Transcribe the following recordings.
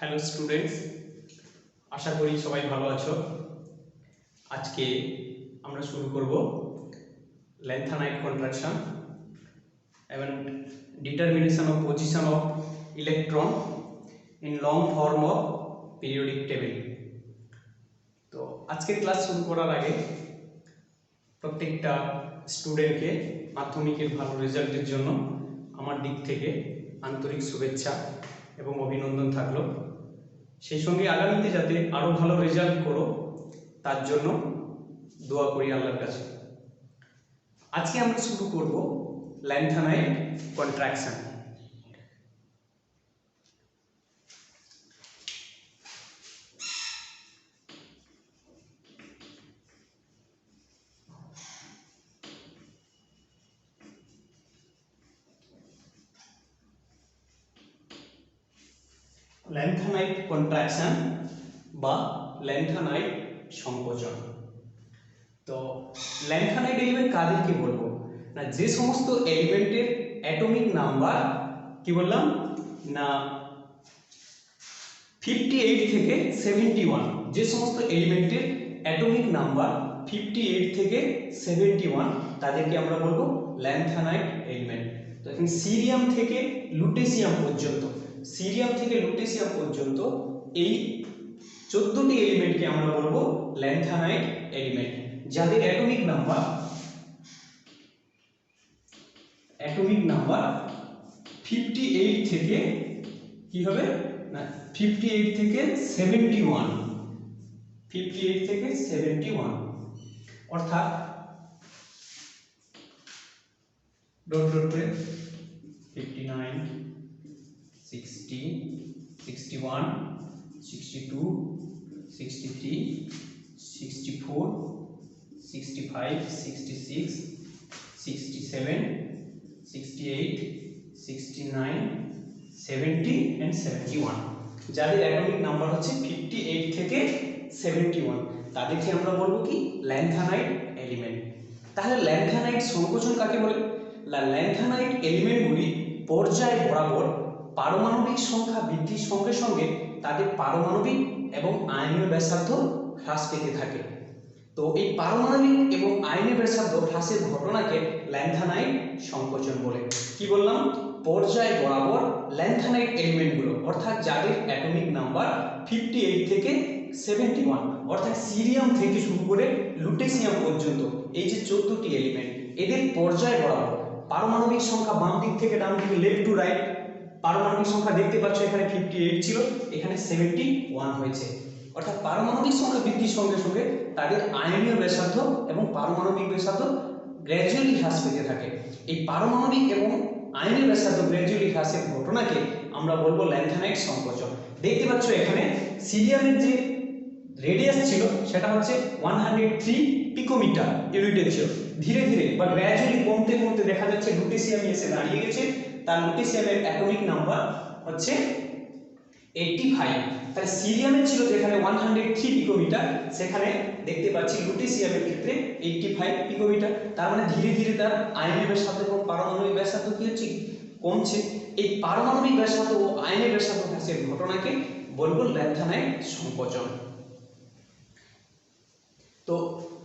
Hello students, আশা করি সবাই ভালো আছো। আজকে আমরা শুরু করব ল্যান্থানাইট কন্ট্রাকশন এবং determination of position of electron in long form of periodic table. তো আজকের ক্লাস শুরু করার আগে প্রত্যেকটা স্টুডেন্টকে মাধ্যমিকের ভালো রেজাল্টের জন্য আমার দিক থেকে আন্তরিক শুভেচ্ছা এবং অভিনন্দন থাকলো। সেই সঙ্গে আগামীতে যাতে আরও ভালো রেজাল্ট করো তার জন্য দোয়া করি আল্লাহর কাছে। আজকে আমরা শুরু করব ল্যান্থানাইট কন্ট্রাকশন। ল্যান্থানাইট কন্ট্রাকশন বা ল্যান্থানাইট সংকোচন। তো ল্যান্থানাইট এলিমেন্ট কাদেরকে বলবো না, যে সমস্ত এলিমেন্টের অ্যাটমিক নাম্বার কি বললাম না 58 থেকে 71, যে সমস্ত এলিমেন্টের অ্যাটমিক নাম্বার 58 থেকে 71 তাদেরকে আমরা বলবো ল্যান্থানাইট এলিমেন্ট। তো এখন সিরিয়াম থেকে লুটেসিয়াম পর্যন্ত এই 14টি এলিমেন্টকে আমরা বলবো ল্যান্থানাইট এলিমেন্ট, যাদের অ্যাটমিক নাম্বার 58 থেকে কি হবে না 58 থেকে 71, অর্থাৎ ডট ডট করে 59, 60, 61, 62, 63, 64, 65, 66, 67, 68, 69, 70 and 71, যাদের অ্যাটমিক নাম্বার হচ্ছে 58 থেকে 71 তাদেরকে আমরা বলবো কি ল্যান্থানাইট এলিমেন্ট। তাহলে ল্যান্থানাইট সংকোচন কাকে বলে? ল্যান্থানাইট এলিমেন্টগুলি পর্যায় বরাবর পারমাণবিক সংখ্যা বৃদ্ধির সঙ্গে সঙ্গে তাদের পারমাণবিক এবং আয়নীয় ব্যাসার্ধ হ্রাস পেতে থাকে। তো এই পারমাণবিক এবং আয়নীয় ব্যাসার্ধ হ্রাসের ঘটনাকে ল্যান্থানাইট সংকোচন বলে। কি বললাম? পর্যায় বরাবর ল্যান্থানাইট এলিমেন্টগুলো, অর্থাৎ যাদের অ্যাটমিক নাম্বার 58 থেকে 71, অর্থাৎ সিরিয়াম থেকে শুরু করে লুটেসিয়াম পর্যন্ত এই যে 14টি এলিমেন্ট, এদের পর্যায় বরাবর পারমাণবিক সংখ্যা বাম দিক থেকে ডান দিকে লেফট টু রাইট পারমাণবিক সংখ্যা দেখতে পাচ্ছ, এখানে 58 ছিল, এখানে 71 হয়েছে। অর্থাৎ পারমাণবিক সংখ্যা বৃদ্ধির সঙ্গে সঙ্গে তাদের আয়নীয় ব্যাসার্ধ এবং পারমাণবিক ব্যাসার্ধ গ্র্যাজুয়ালি হ্রাস পেতে থাকে। এই পারমাণবিক এবং আয়নীয় ব্যাসার্ধ গ্র্যাজুয়ালি হ্রাসের ঘটনাকে আমরা বলবো ল্যান্থানাইট সংকোচন। দেখতে পাচ্ছ এখানে সিরিয়ামের যে রেডিয়াস ছিল সেটা হচ্ছে 103 পিকোমিটার ইউনিটের ছিল, ধীরে ধীরে বা গ্র্যাজুয়ালি কমতে কমতে দেখা যাচ্ছে লুটেসিয়ামে এসে দাঁড়িয়ে গেছে। তার লুটেসিয়ামের অ্যাটমিক নাম্বার হচ্ছে 85। তাহলে সিরিয়ামের ছিল যেখানে 103 পিকোমিটার, সেখানে দেখতে পাচ্ছি লুটেসিয়ামের ক্ষেত্রে 85 পিকোমিটার। তার মানে ধীরে ধীরে তার আয়নীয় ব্যাসার্ধ এবং পারমাণবিক ব্যাসার্ধ কি হচ্ছে? কমছে। এই পারমাণবিক ব্যাসার্ধ ও আয়নীয় ব্যাসার্ধ হ্রাসের ঘটনাকে বলবো ল্যান্থানাইট সংকোচন। তো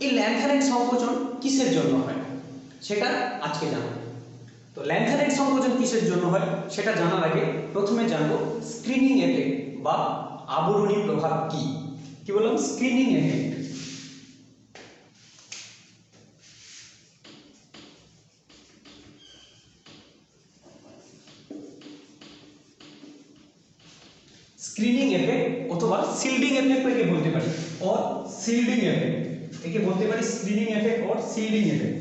এই ল্যান্থানাইট সংকোচন কিসের জন্য হয় সেটা আজকে জানবো। তো ল্যান্থানাইট সংকোচন কিসের জন্য হয় সেটা জানার আগে প্রথমে জানবো স্ক্রিনিং এফেক্ট বা আবরণী প্রভাব কি। কি বললাম? Screening effect. স্ক্রিনিং এফেক্ট অথবা শিল্ডিং এফেক্ট একে বলতে পারি, অর শিল্ডিং এফেক্ট একে বলতে পারি, screening effect or shielding effect.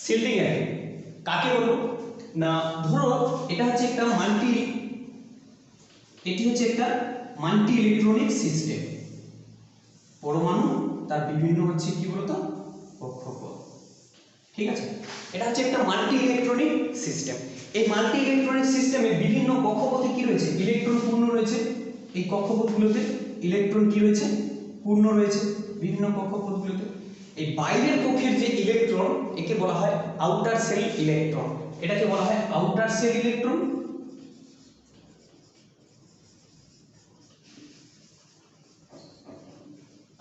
Shielding effect কাকে বলবো না, ধরো এটা হচ্ছে একটা মাল্টি ইলেকট্রনিক সিস্টেম। পরমাণু তার বিভিন্ন হচ্ছে কি বলতো কক্ষপথ, ঠিক আছে? এটা হচ্ছে একটা মাল্টি ইলেকট্রনিক সিস্টেম। এই মাল্টি ইলেকট্রনিক সিস্টেমে বিভিন্ন কক্ষপথে কি রয়েছে? ইলেকট্রন পূর্ণ রয়েছে। এই কক্ষপথগুলোতে ইলেকট্রন কি রয়েছে? পূর্ণ রয়েছে বিভিন্ন কক্ষপথগুলোতে। এই বাইরের কক্ষের যে ইলেকট্রন একে বলা হয় আউটার সেল ইলেকট্রন, এটাকে বলা হয় আউটার সেল ইলেকট্রন।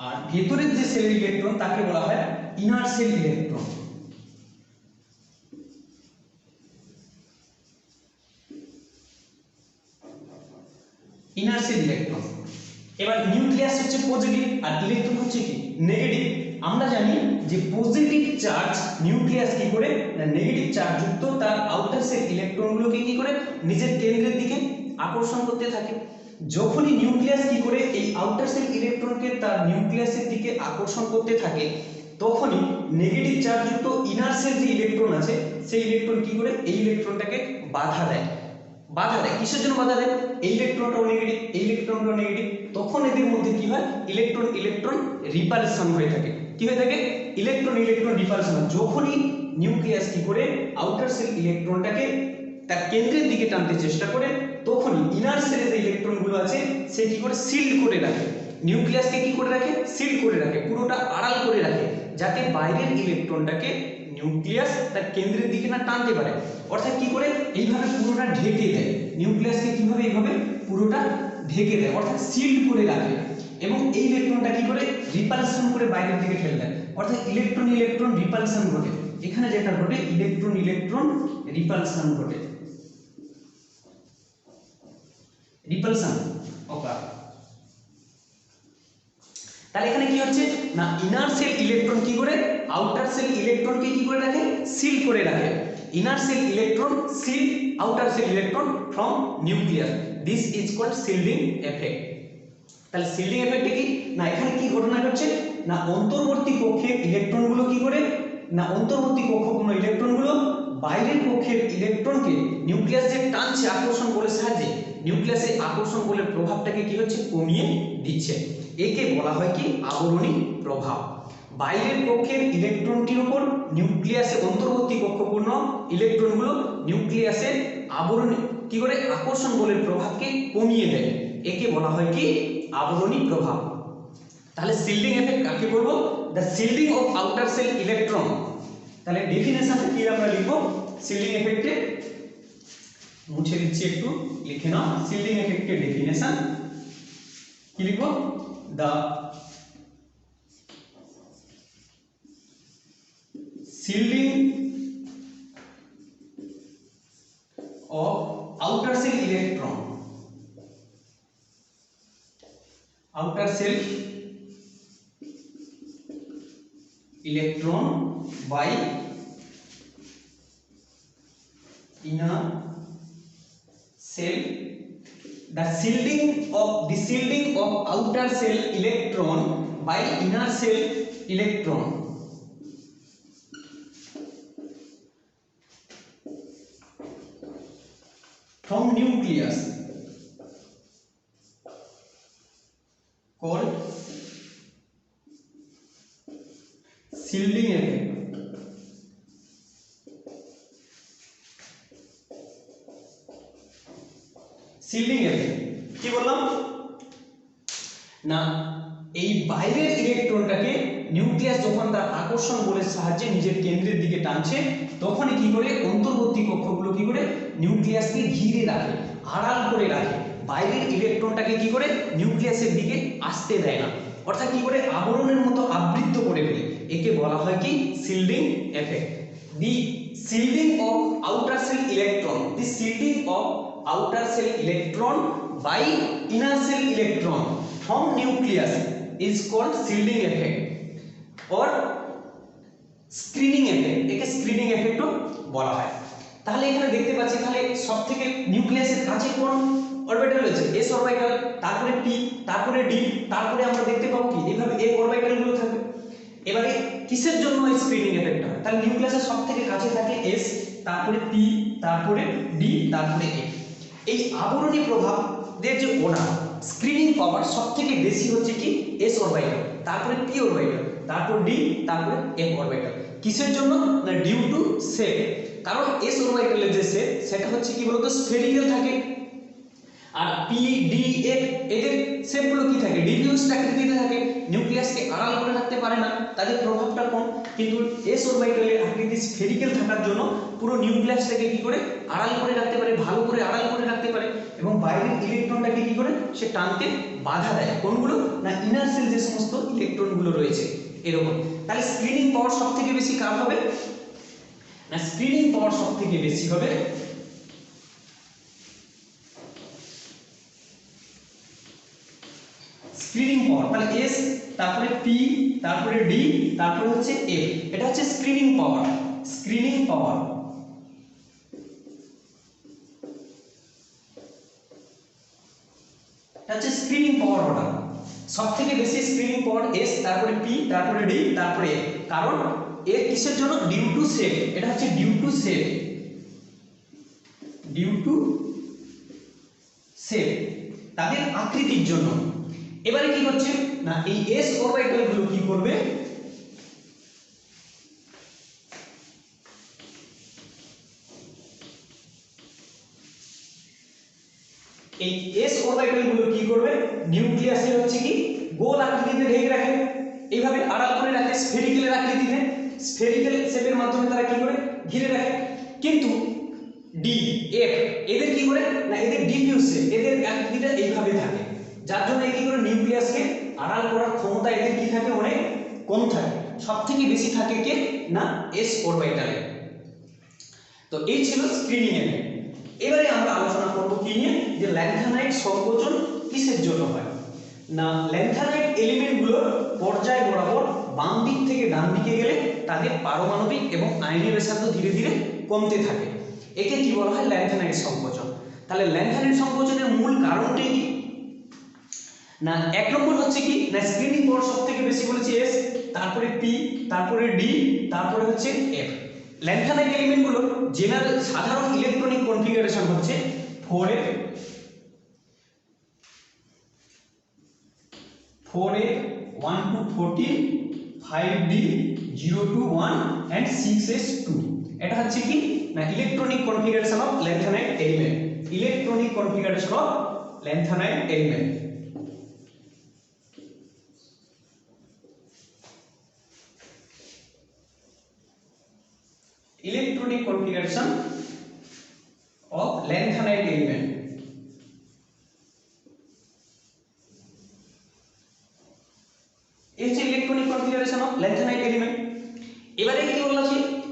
আর ভেতরের যে সেল ইলেকট্রন তাকে বলা হয় inner shell electron. Inner shell electron. এবার নিউক্লিয়াস হচ্ছে পজিটিভ আর ইলেকট্রন হচ্ছে কি নেগেটিভ। আমরা জানি যে পজিটিভ চার্জ নিউক্লিয়াস কি করে না নেগেটিভ চার্জ যুক্ত তার আউটার সেল ইলেকট্রনগুলোকে কি করে নিজের কেন্দ্রের দিকে আকর্ষণ করতে থাকে। যখনই নিউক্লিয়াস কি করে এই আউটার সেল ইলেকট্রনকে তার নিউক্লিয়াসের দিকে আকর্ষণ করতে থাকে, তখনই নেগেটিভ চার্জ যুক্ত ইনার সেল যে ইলেকট্রন আছে সেই ইলেকট্রন কি করে এই ইলেকট্রনটাকে বাধা দেয়। বাধা দেয় কিসের জন্য বাধা দেয়? এই ইলেকট্রনটাও নেগেটিভ, এই ইলেকট্রনটাও নেগেটিভ, তখন এদের মধ্যে কি হয় ইলেকট্রন ইলেকট্রন রিপালশন হয়ে থাকে। কি হয়ে থাকে? Electron electron repulsion. যখনই নিউক্লিয়াস কি করে আউটার সেল ইলেকট্রনটাকে তার কেন্দ্রের দিকে টানতে চেষ্টা করে, তখনই ইনার সেলে যে ইলেকট্রনগুলো আছে সে কি করে সিল্ড করে রাখে, নিউক্লিয়াসকে কি করে রাখে সিল্ড করে রাখে, পুরোটা আড়াল করে রাখে, যাতে বাইরের ইলেকট্রনটাকে নিউক্লিয়াস তার কেন্দ্রের দিকে না টানতে পারে। অর্থাৎ কি করে এইভাবে পুরোটা ঢেকে দেয়, নিউক্লিয়াসকে কিভাবে এইভাবে পুরোটা ঢেকে দেয়, অর্থাৎ সিল্ড করে রাখে। এবং এই ইলেকট্রনটা কি করে রিপালশন করে বাইরের দিকে ঠেলে দেয়, অর্থাৎ ইলেকট্রন ইলেকট্রন রিপালশন ঘটে। এখানে যেটা ঘটে ইলেকট্রন ইলেকট্রন রিপালশন ঘটে, রিপালশন ওকে। তাহলে এখানে কি হচ্ছে না ইনার সেল ইলেকট্রন কি করে আউটার সেল ইলেকট্রনকে কি করে রাখে সিল করে রাখে। Inner shell electron shield outer shell electron from nucleus, this is called shielding effect. তাহলে শিল্ডিং এফেক্টে কি না এখানে কি ঘটনা ঘটছে না অন্তর্বর্তী কক্ষের ইলেকট্রনগুলো কি করে না অন্তর্বর্তী কক্ষপূর্ণ ইলেকট্রনগুলো বাইরের কক্ষের ইলেকট্রনকে নিউক্লিয়াস যে টানছে আকর্ষণ বলের সাহায্যে, নিউক্লিয়াসের আকর্ষণ বলের প্রভাবটাকে কি হচ্ছে কমিয়ে দিচ্ছে। একে বলা হয় কি আবরণী প্রভাব। বাইরের কক্ষের ইলেকট্রনটির উপর নিউক্লিয়াসের অন্তর্বর্তী কক্ষপূর্ণ ইলেকট্রনগুলো নিউক্লিয়াসের আবরণী কি করে আকর্ষণ বলের প্রভাবকে কমিয়ে দেয়, একে বলা হয় কি আবরণী প্রভাব। তাহলে শিল্ডিং এফেক্ট কাকে বলবো? The shielding of outer shell electron. তাহলে ডেফিনেশনটা কি আমরা লিখব শিল্ডিং এফেক্টে, মুছে দিচ্ছি একটু লিখে নাও। শিল্ডিং এফেক্টের ডেফিনেশন কি লিখব? The shielding of outer cell electron, outer cell electron by inner cell, the shielding of outer cell electron by inner cell electron from nucleus called shielding effect. Shielding effect কি বললাম না এই বাইরের ইলেকট্রনটাকে nucleus যখন তার আকর্ষণ বলের সাহায্যে নিজের কেন্দ্রের দিকে টানছে, তখনই কি করে অন্তর্বর্তী কক্ষগুলো কি করে নিউক্লিয়াসকে ঘিরে রাখে, আড়াল করে রাখে, বাইরের ইলেকট্রনটাকে কি করে নিউক্লিয়াসের দিকে আসতে দেয় না, অর্থাৎ কি করে আবরণের মতো আবৃত করে ফেলে। একে বলা হয় কি shielding effect. The shielding of outer shell electron, the shielding of outer cell electron by inner cell electron from nucleus is called shielding effect or screening effect। একে স্ক্রিনিং এফেক্টও বলা হয়। তাহলে এখানে দেখতে পাচ্ছি তাহলে সবথেকে নিউক্লিয়াসের কাছে কোন অরবিটাল রয়েছে? s অরবিটাল, তারপরে p, তারপরে d, তারপরে আমরা দেখতে পাবো কি এইভাবে a অরবিটাল গুলো থাকবে। এবারে কিসের জন্য এই স্ক্রিনিং এফেক্ট হয়? তাহলে নিউক্লিয়াসের সবথেকে কাছে থাকে s, তারপরে p, তারপরে d, তারপরে a। এই আবরণী প্রভাবের যে অর্ডার স্ক্রিনিং পাওয়ার সবথেকে বেশি হচ্ছে কি s অরবিটাল, তারপরে p অরবিটাল, তারপর d, তারপরে f অরবিটাল। কিসের জন্য না ডিউ টু শেপ। কারণ s অরবিটালের যে শেপ সেটা হচ্ছে কি বলতো স্ফেরিক্যাল থাকে, আর পি ডি এফ এদের শেপগুলো কি থাকে, ডিফিউজ আকৃতিতে থাকে, নিউক্লিয়াসকে আড়াল করে রাখতে পারে না, তাদের প্রভাবটা কম। কিন্তু এস অরবিটালের আকৃতি স্ফেরিক্যাল থাকার জন্য পুরো নিউক্লিয়াসটাকে কি করে আড়াল করে রাখতে পারে, ভালো করে আড়াল করে রাখতে পারে, এবং বাইরের ইলেকট্রনটাকে কি করে সে টানতে বাধা দেয়। কোনগুলো না ইনার সেল যে সমস্ত ইলেকট্রনগুলো রয়েছে এরকম। তাহলে স্ক্রিনিং পাওয়ার সবথেকে বেশি কার হবে না, স্ক্রিনিং পাওয়ার সবথেকে বেশি হবে স্ক্রিনিং পাওয়ার। তাহলে এস, তারপরে পি, তারপরে ডি, তারপরে হচ্ছে এফ, এটা হচ্ছে স্ক্রিনিং পাওয়ার। স্ক্রিনিং পাওয়ার এটা হচ্ছে স্ক্রিনিং পাওয়ার অর্ডার। সবথেকে বেশি স্ক্রিনিং পাওয়ার এস, তারপরে পি, তারপরে ডি, তারপরে এফ। কারণ এর কিসের জন্য, ডিউ টু শেপ, এটা হচ্ছে due to shape, due to shape, তাদের আকৃতির জন্য। এবারে কি হচ্ছে না, এই এস অরবিটাল গুলো কি করবে, এই এস অরবিটাল গুলো কি করবে, নিউক্লিয়াসের হচ্ছে কি গোল আকৃতিতে ঢেকে রাখে, এইভাবে আড়াল করে রাখে স্ফেরিক্যালের আকৃতিতে, স্ফেরিক্যাল শেপের মাধ্যমে তারা কি করে ঘিরে রাখে। কিন্তু ডি এফ এদের কি করে না, এদের ডিফিউজ শেপ, এদের আকৃতিটা এইভাবে থাকে, যার জন্য কি করে নিউক্লিয়াসকে আড়াল করার ক্ষমতা এদের কি থাকে, অনেক কম থাকে। সবথেকে বেশি থাকে কে না, এস অরবিটালে। তো এই ছিল স্ক্রিনিং এফেক্ট। এবারে আমরা আলোচনা করব কি নিয়ে, যে ল্যান্থানাইট সংকোচন কিসের জন্য হয় না, ল্যান্থানাইট এলিমেন্টগুলোর পর্যায় বরাবর বাম দিক থেকে ডান দিকে গেলে তাদের পারমাণবিক এবং আয়নীয় ব্যাসার্ধ ধীরে ধীরে কমতে থাকে, একে কি বলা হয়, ল্যান্থানাইট সংকোচন। তাহলে ল্যান্থানাইট সংকোচনের মূল কারণটি কি না, এক নম্বর হচ্ছে কি না, স্ক্রিনিং পাওয়ার সবথেকে বেশি বলেছি এস, তারপরে পি, তারপরে ডি, তারপরে হচ্ছে এফ। ল্যান্থানাইট এলিমেন্টগুলো জেনারেল সাধারণ ইলেকট্রনিক কনফিগারেশন হচ্ছে 4f 1 to 14, 5d 0 to 1 and 6s2। এটা হচ্ছে কি না, electronic configuration of lanthanide element, electronic configuration of lanthanide element. Electronic configuration of lanthanide element. এই হচ্ছে electronic configuration of lanthanide element. এবারে কি বললাম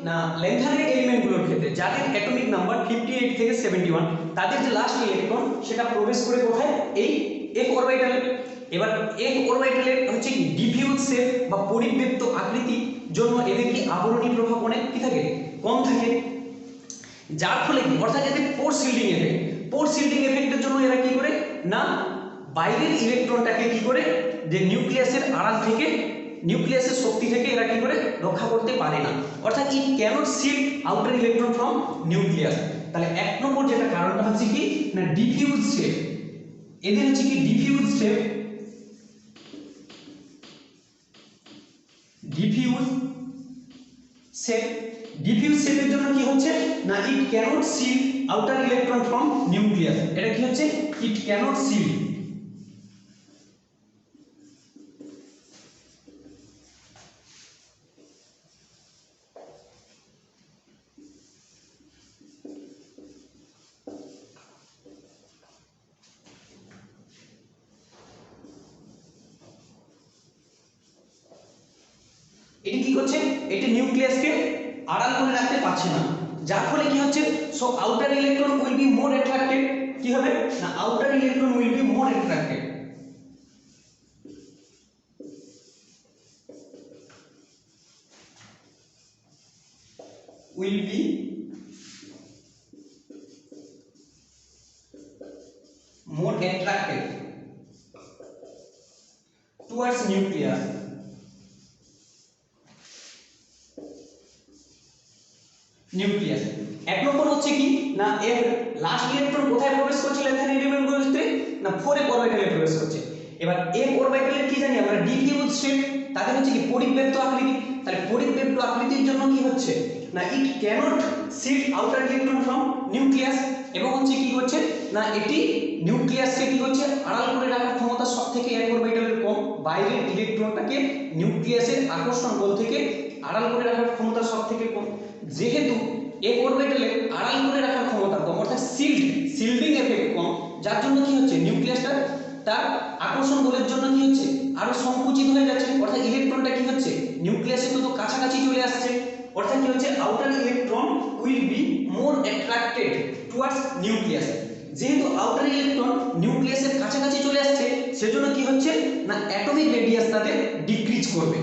না, ল্যান্থানাইট এলিমেন্টগুলোর ক্ষেত্রে যাদের অ্যাটমিক নাম্বার 58 থেকে 71, তাদের যে লাস্ট ইলেকট্রন সেটা প্রবেশ করে কোথায়, এই এফ অরবিটালে। এবার এফ অরবিটালের হচ্ছে কি ডিফিউজ শেপ বা পরিব্যাপ্ত আকৃতির জন্য এদের কি আবরণী প্রভাব অনেক কি থাকে, কম থাকে, যার ফলে কি অর্থাৎ এদের পোর শিল্ডিং এফেক্ট, পোর শিল্ডিং এফেক্টের জন্য এরা কি করে না, বাইরের ইলেকট্রনটাকে কি করে যে নিউক্লিয়াসের আড়াল থেকে, নিউক্লিয়াসের শক্তি থেকে এরা কি করে রক্ষা করতে পারে না, অর্থাৎ it cannot shield outer electron from nucleus. তাহলে এক নম্বর যেটা কারণটা হচ্ছে কি না, ডিফিউজ শেপ, এদের হচ্ছে কি diffuse shape, diffuse shape, diffuse শেপের জন্য কি হচ্ছে না, it cannot shield outer electron from nucleus. এটা কি হচ্ছে, ইট ক্যানট শিল্ড। এটি কি করছে, এটি নিউক্লিয়াসকে আড়াল করে রাখতে পারছে না, যার ফলে কি হচ্ছে, so outer electron will be more attracted, কি হবে না, outer electron will be more attracted, will be more attracted towards nucleus। Nucleus এক নম্বর হচ্ছে কি না, এর লাস্ট ইলেকট্রন কোথায় প্রবেশ করছে ল্যান্থানাইট এলিমেন্টগুলোর ক্ষেত্রে না, 4f অরবিটালে প্রবেশ করছে। এবার f অরবিটালের কি জানি আমরা, ডিফিউজ শেপ, তাদের হচ্ছে কি পরিব্যাপ্ত আকৃতি। তাহলে পরিব্যাপ্ত আকৃতির জন্য কি হচ্ছে না, it cannot shield outer electron from nucleus, এবং হচ্ছে কি করছে না, এটি নিউক্লিয়াসকে কি হচ্ছে আড়াল করে রাখার ক্ষমতা সবথেকে এক অরবিটালের কম, বাইরের ইলেকট্রনটাকে নিউক্লিয়াসের আকর্ষণ বল থেকে আড়াল করে রাখার ক্ষমতা সবথেকে কম। যেহেতু এক অরবিটালে আড়াল করে রাখার ক্ষমতা কম অর্থাৎ শিল্ডিং এফেক্ট কম, যার জন্য কি হচ্ছে নিউক্লিয়াসটা তার আকর্ষণ বলের জন্য কি হচ্ছে আরো সংকুচিত হয়ে যাচ্ছে, অর্থাৎ ইলেকট্রনটা কি হচ্ছে নিউক্লিয়াসের তো কাছাকাছি চলে আসছে, অর্থাৎ কি হচ্ছে outer electron will be more attracted towards nucleus. যেহেতু আউটার ইলেকট্রন নিউক্লিয়াসের কাছাকাছি চলে আসছে সেজন্য কি হচ্ছে না অ্যাটমিক রেডিয়াস তাদের ডিক্রিজ করবে,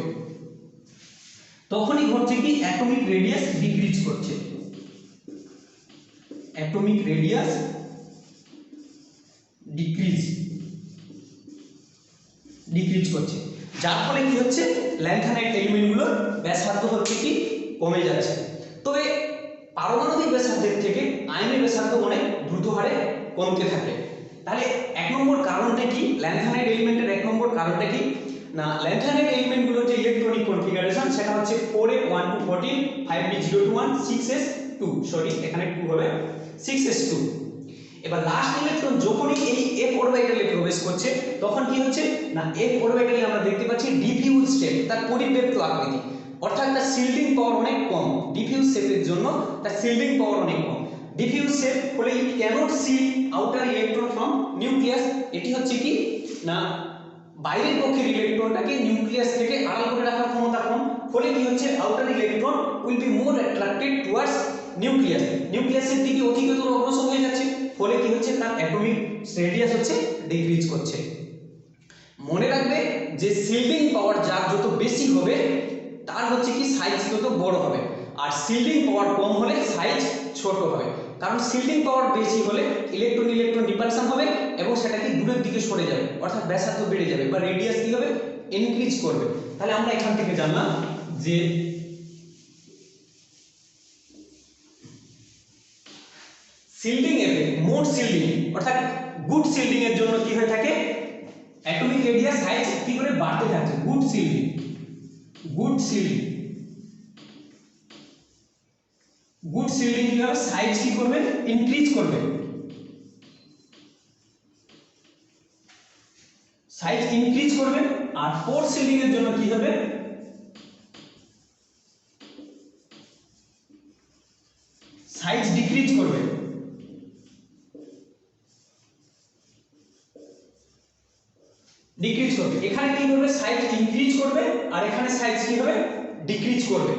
তখনই ঘটছে কি অ্যাটমিক রেডিয়াস ডিক্রিজ করছে, অ্যাটমিক রেডিয়াস ডিক্রিজ করছে, যার ফলে কি হচ্ছে ল্যান্থানাইট এলিমেন্টগুলোর ব্যাসার্ধ হচ্ছে কি কমে যাচ্ছে। তবে পারমাণবিক ব্যাসার্ধের থেকে আয়নের ব্যাসার্ধ অনেক দ্রুত হারে কমতে থাকে। তাহলে এক নম্বর কারণটা কি, ল্যান্থানাইট এলিমেন্টের এক নম্বর কারণটা কি না ল্যান্থানাইট এলিমেন্টগুলোর যে ইলেকট্রনিক কনফিগারেশন সেটা হচ্ছে 4a 1 to 14 5b 0 to 1 6s2, sorry এখানে 2 হবে 6s2। এবার লাস্ট ইলেকট্রন যখনই এই f অরবিটালে প্রবেশ করছে তখন কি হচ্ছে না f অরবিটালে আমরা দেখতে পাচ্ছি ডিফিউজ শেপ, তার পরিব্যাপ্ত আকৃতি, অর্থাৎ তার শিল্ডিং পাওয়ার অনেক কম। ডিফিউজ শেপের জন্য তার শিল্ডিং পাওয়ার অনেক কম। ডিফিউজ শেপ হলে it cannot shield outer electron from nucleus, এটি হচ্ছে কি না বাইরের পক্ষের ইলেকট্রনটাকে নিউক্লিয়াস থেকে আড়াল করে রাখার ক্ষমতা কম, ফলে কি হচ্ছে outer electron will be more attracted towards nucleus, নিউক্লিয়াসের দিকে অধিকতর অগ্রসর হয়ে যাচ্ছে, ফলে কি হচ্ছে তার অ্যাটমিক রেডিয়াস হচ্ছে ডিক্রিজ করছে। মনে রাখবে যে শিল্ডিং পাওয়ার যার যত বেশি হবে তার হচ্ছে কি সাইজ তত বড় হবে, আর শিল্ডিং পাওয়ার কম হলে সাইজ ছোট হবে, কারণ শিল্ডিং পাওয়ার বেশি হলে ইলেকট্রন রিপালশন হবে এবং সেটা কি দূরের দিকে সরে যাবে, অর্থাৎ ব্যাসার্ধ বেড়ে যাবে বা রেডিয়াস কি হবে ইনক্রিজ করবে। তাহলে আমরা এখান থেকে জানলাম যে শিল্ডিং এফেক্ট, মোড শিল্ডিং অর্থাৎ গুড শিল্ডিং এর জন্য কি হয়ে থাকে অ্যাটমিক রেডিয়াস সাইজ কি করে বাড়তে থাকে। গুড শিল্ডিং কি হবে সাইজ কি করবে ইনক্রিজ করবে, সাইজ ইনক্রিজ করবে। আর পোর শিল্ডিং এর জন্য কি হবে সাইজ ডিক্রিজ করবে। এখানে কি করবে সাইজ ইনক্রিজ করবে আর এখানে সাইজ কি হবে ডিক্রিজ করবে।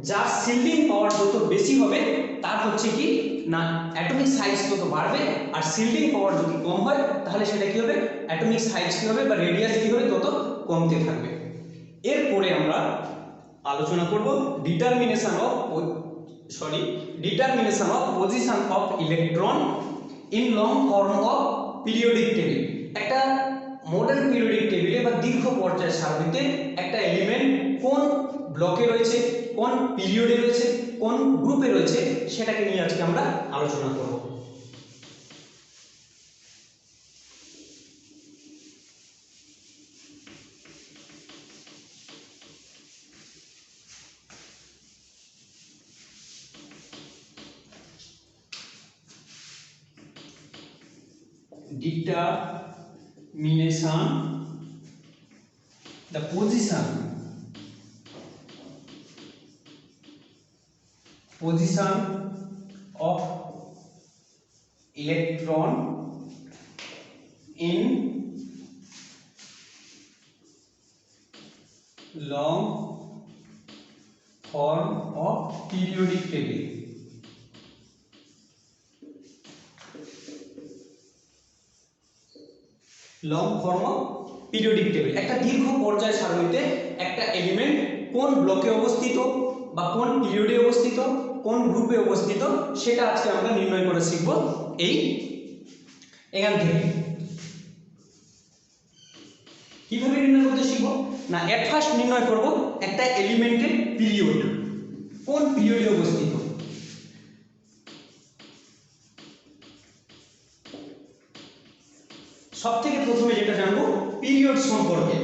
যার শিল্ডিং পাওয়ার যত বেশি হবে তার হচ্ছে কি না অ্যাটমিক সাইজ তত বাড়বে, আর শিল্ডিং পাওয়ার যদি কম হয় তাহলে সেটা কি হবে অ্যাটমিক সাইজ কি হবে বা রেডিয়াস কি হবে তত কমতে থাকবে। এরপরে আমরা আলোচনা করব determination of position of electron in long form of periodic table. একটা মডার্ন পিরিয়ডিক টেবিলে বা দীর্ঘ পর্যায় সারণীতে একটা এলিমেন্ট কোন ব্লকে রয়েছে, কোন পিরিয়ডে রয়েছে, কোন গ্রুপে রয়েছে সেটাকে নিয়ে আজকে আমরা আলোচনা করব। Determination the position of electron in long form of periodic table. Long form of periodic table একটা দীর্ঘ পর্যায় সারণীতে একটা এলিমেন্ট কোন ব্লকে অবস্থিত বা কোন পিরিয়ডে অবস্থিত, কোন গ্রুপে অবস্থিত সেটা আজকে আমরা নির্ণয় করে শিখব। এখান থেকে কিভাবে নির্ণয় করতে শিখব না এট ফার্স্ট নির্ণয় করব একটা এলিমেন্টের পিরিয়ড, কোন পিরিয়ডে অবস্থিত। সবথেকে প্রথমে যেটা জানবো পিরিয়ড সম্পর্কে,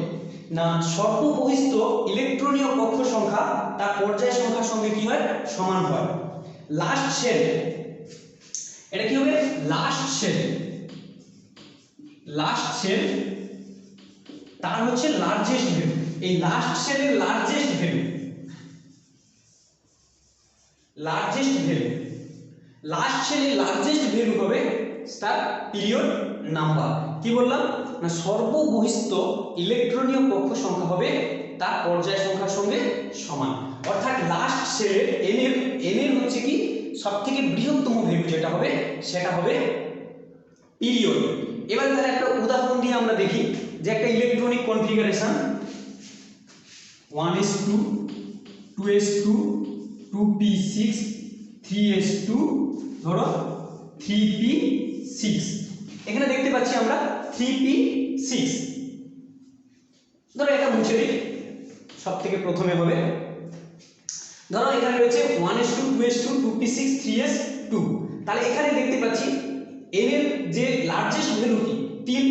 না সর্ববহিস্থ ইলেকট্রনীয় কক্ষ সংখ্যা তার পর্যায় সংখ্যার সঙ্গে কি হয় সমান হয়। লাস্ট শেল, এটা কি হবে লাস্ট শেল, লাস্ট সেল তার হচ্ছে লার্জেস্ট ভ্যালু, এই লাস্ট সেলের largest value, largest value, last সেলের লার্জেস্ট ভ্যালু হবে তার পিরিয়ড নাম্বার। কি বললাম না, সর্ববহিস্থ ইলেকট্রনীয় কক্ষ সংখ্যা হবে তার পর্যায় সংখ্যার সঙ্গে সমান। অর্থাৎ লাস্ট সেলের এন এর হচ্ছে কি সবথেকে বৃহত্তম ভ্যালু যেটা হবে সেটা হবে পিরিয়ড। এবার তাহলে একটা উদাহরণ দিয়ে আমরা দেখি যে একটা electronic configuration 1s2 2s2 2p6 3s2 ধরো 3p6, এখানে দেখতে পাচ্ছি আমরা 3p6। ধরো এটা মুছে দিই, সব থেকে প্রথমে হবে ধরো এখানে রয়েছে 1s2 2s2 2p6 3s2, তাহলে এখানে দেখতে পাচ্ছি n এর যে লার্জেস্ট ভ্যালু কি 3,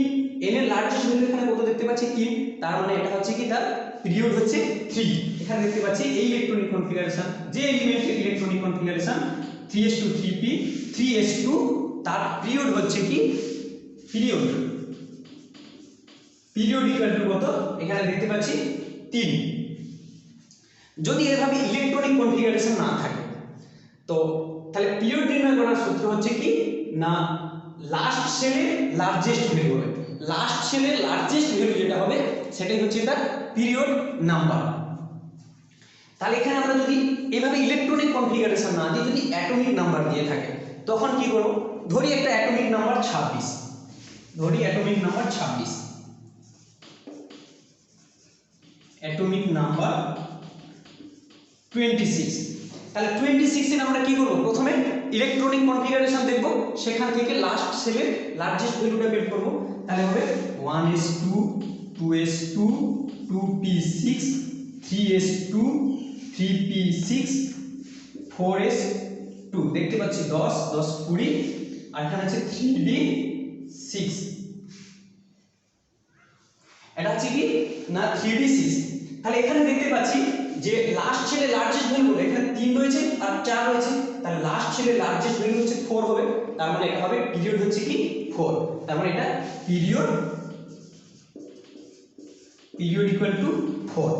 n এর লার্জেস্ট ভ্যালু এখানে কত দেখতে পাচ্ছি 3, তার মানে এটা হচ্ছে কি তার পিরিয়ড হচ্ছে 3। এখানে দেখতে পাচ্ছি এই ইলেকট্রনিক কনফিগারেশন যে এলিমেন্টের electronic configuration 3s2 3p 3s2 তার পিরিয়ড হচ্ছে কি পিরিয়ড ইকুয়াল টু কত এখানে দেখতে পাচ্ছি 3। যদি এভাবে ইলেকট্রনিক কনফিগারেশন না থাকে তো তাহলে পিরিয়ড নির্ণয় করার সূত্র হচ্ছে কি না লাস্ট সেলের লার্জেস্ট ভ্যালু হবে, লাস্ট সেলের লার্জেস্ট ভ্যালু যেটা হবে সেটাই হচ্ছে তার পিরিয়ড নাম্বার। তাহলে এখানে আমরা যদি এভাবে ইলেকট্রনিক কনফিগারেশন না দিয়ে যদি অ্যাটমিক নাম্বার দিয়ে থাকে তখন কি করব, ধরি একটা অ্যাটমিক নাম্বার 26, ধরি অ্যাটমিক নাম্বার 26, অ্যাটমিক নাম্বার 26, তাহলে 26 এর আমরা কি করব, প্রথমে ইলেকট্রনিক কনফিগারেশন দেখব, সেখান থেকে লাস্ট সেলের লার্জেস্ট ভ্যালুটা বের করব। তাহলে হবে 1s2 2s2 2p6 3s2 3p6 4s2, দেখতে পাচ্ছি 10 10 20, আর এখানে আছে 3d6, এটা হচ্ছে কি না 3d6। তাহলে এখানে দেখতে পাচ্ছি যে লাস্ট সেলের লার্জেস্ট ভ্যালু এখানে 3 রয়েছে আর 4 রয়েছে, তাহলে লাস্ট সেলের লার্জেস্ট ভ্যালু হচ্ছে 4 হবে, তার মানে এটা হবে পিরিয়ড হচ্ছে কি 4, তার মানে এটা পিরিয়ড ইকুয়াল টু 4।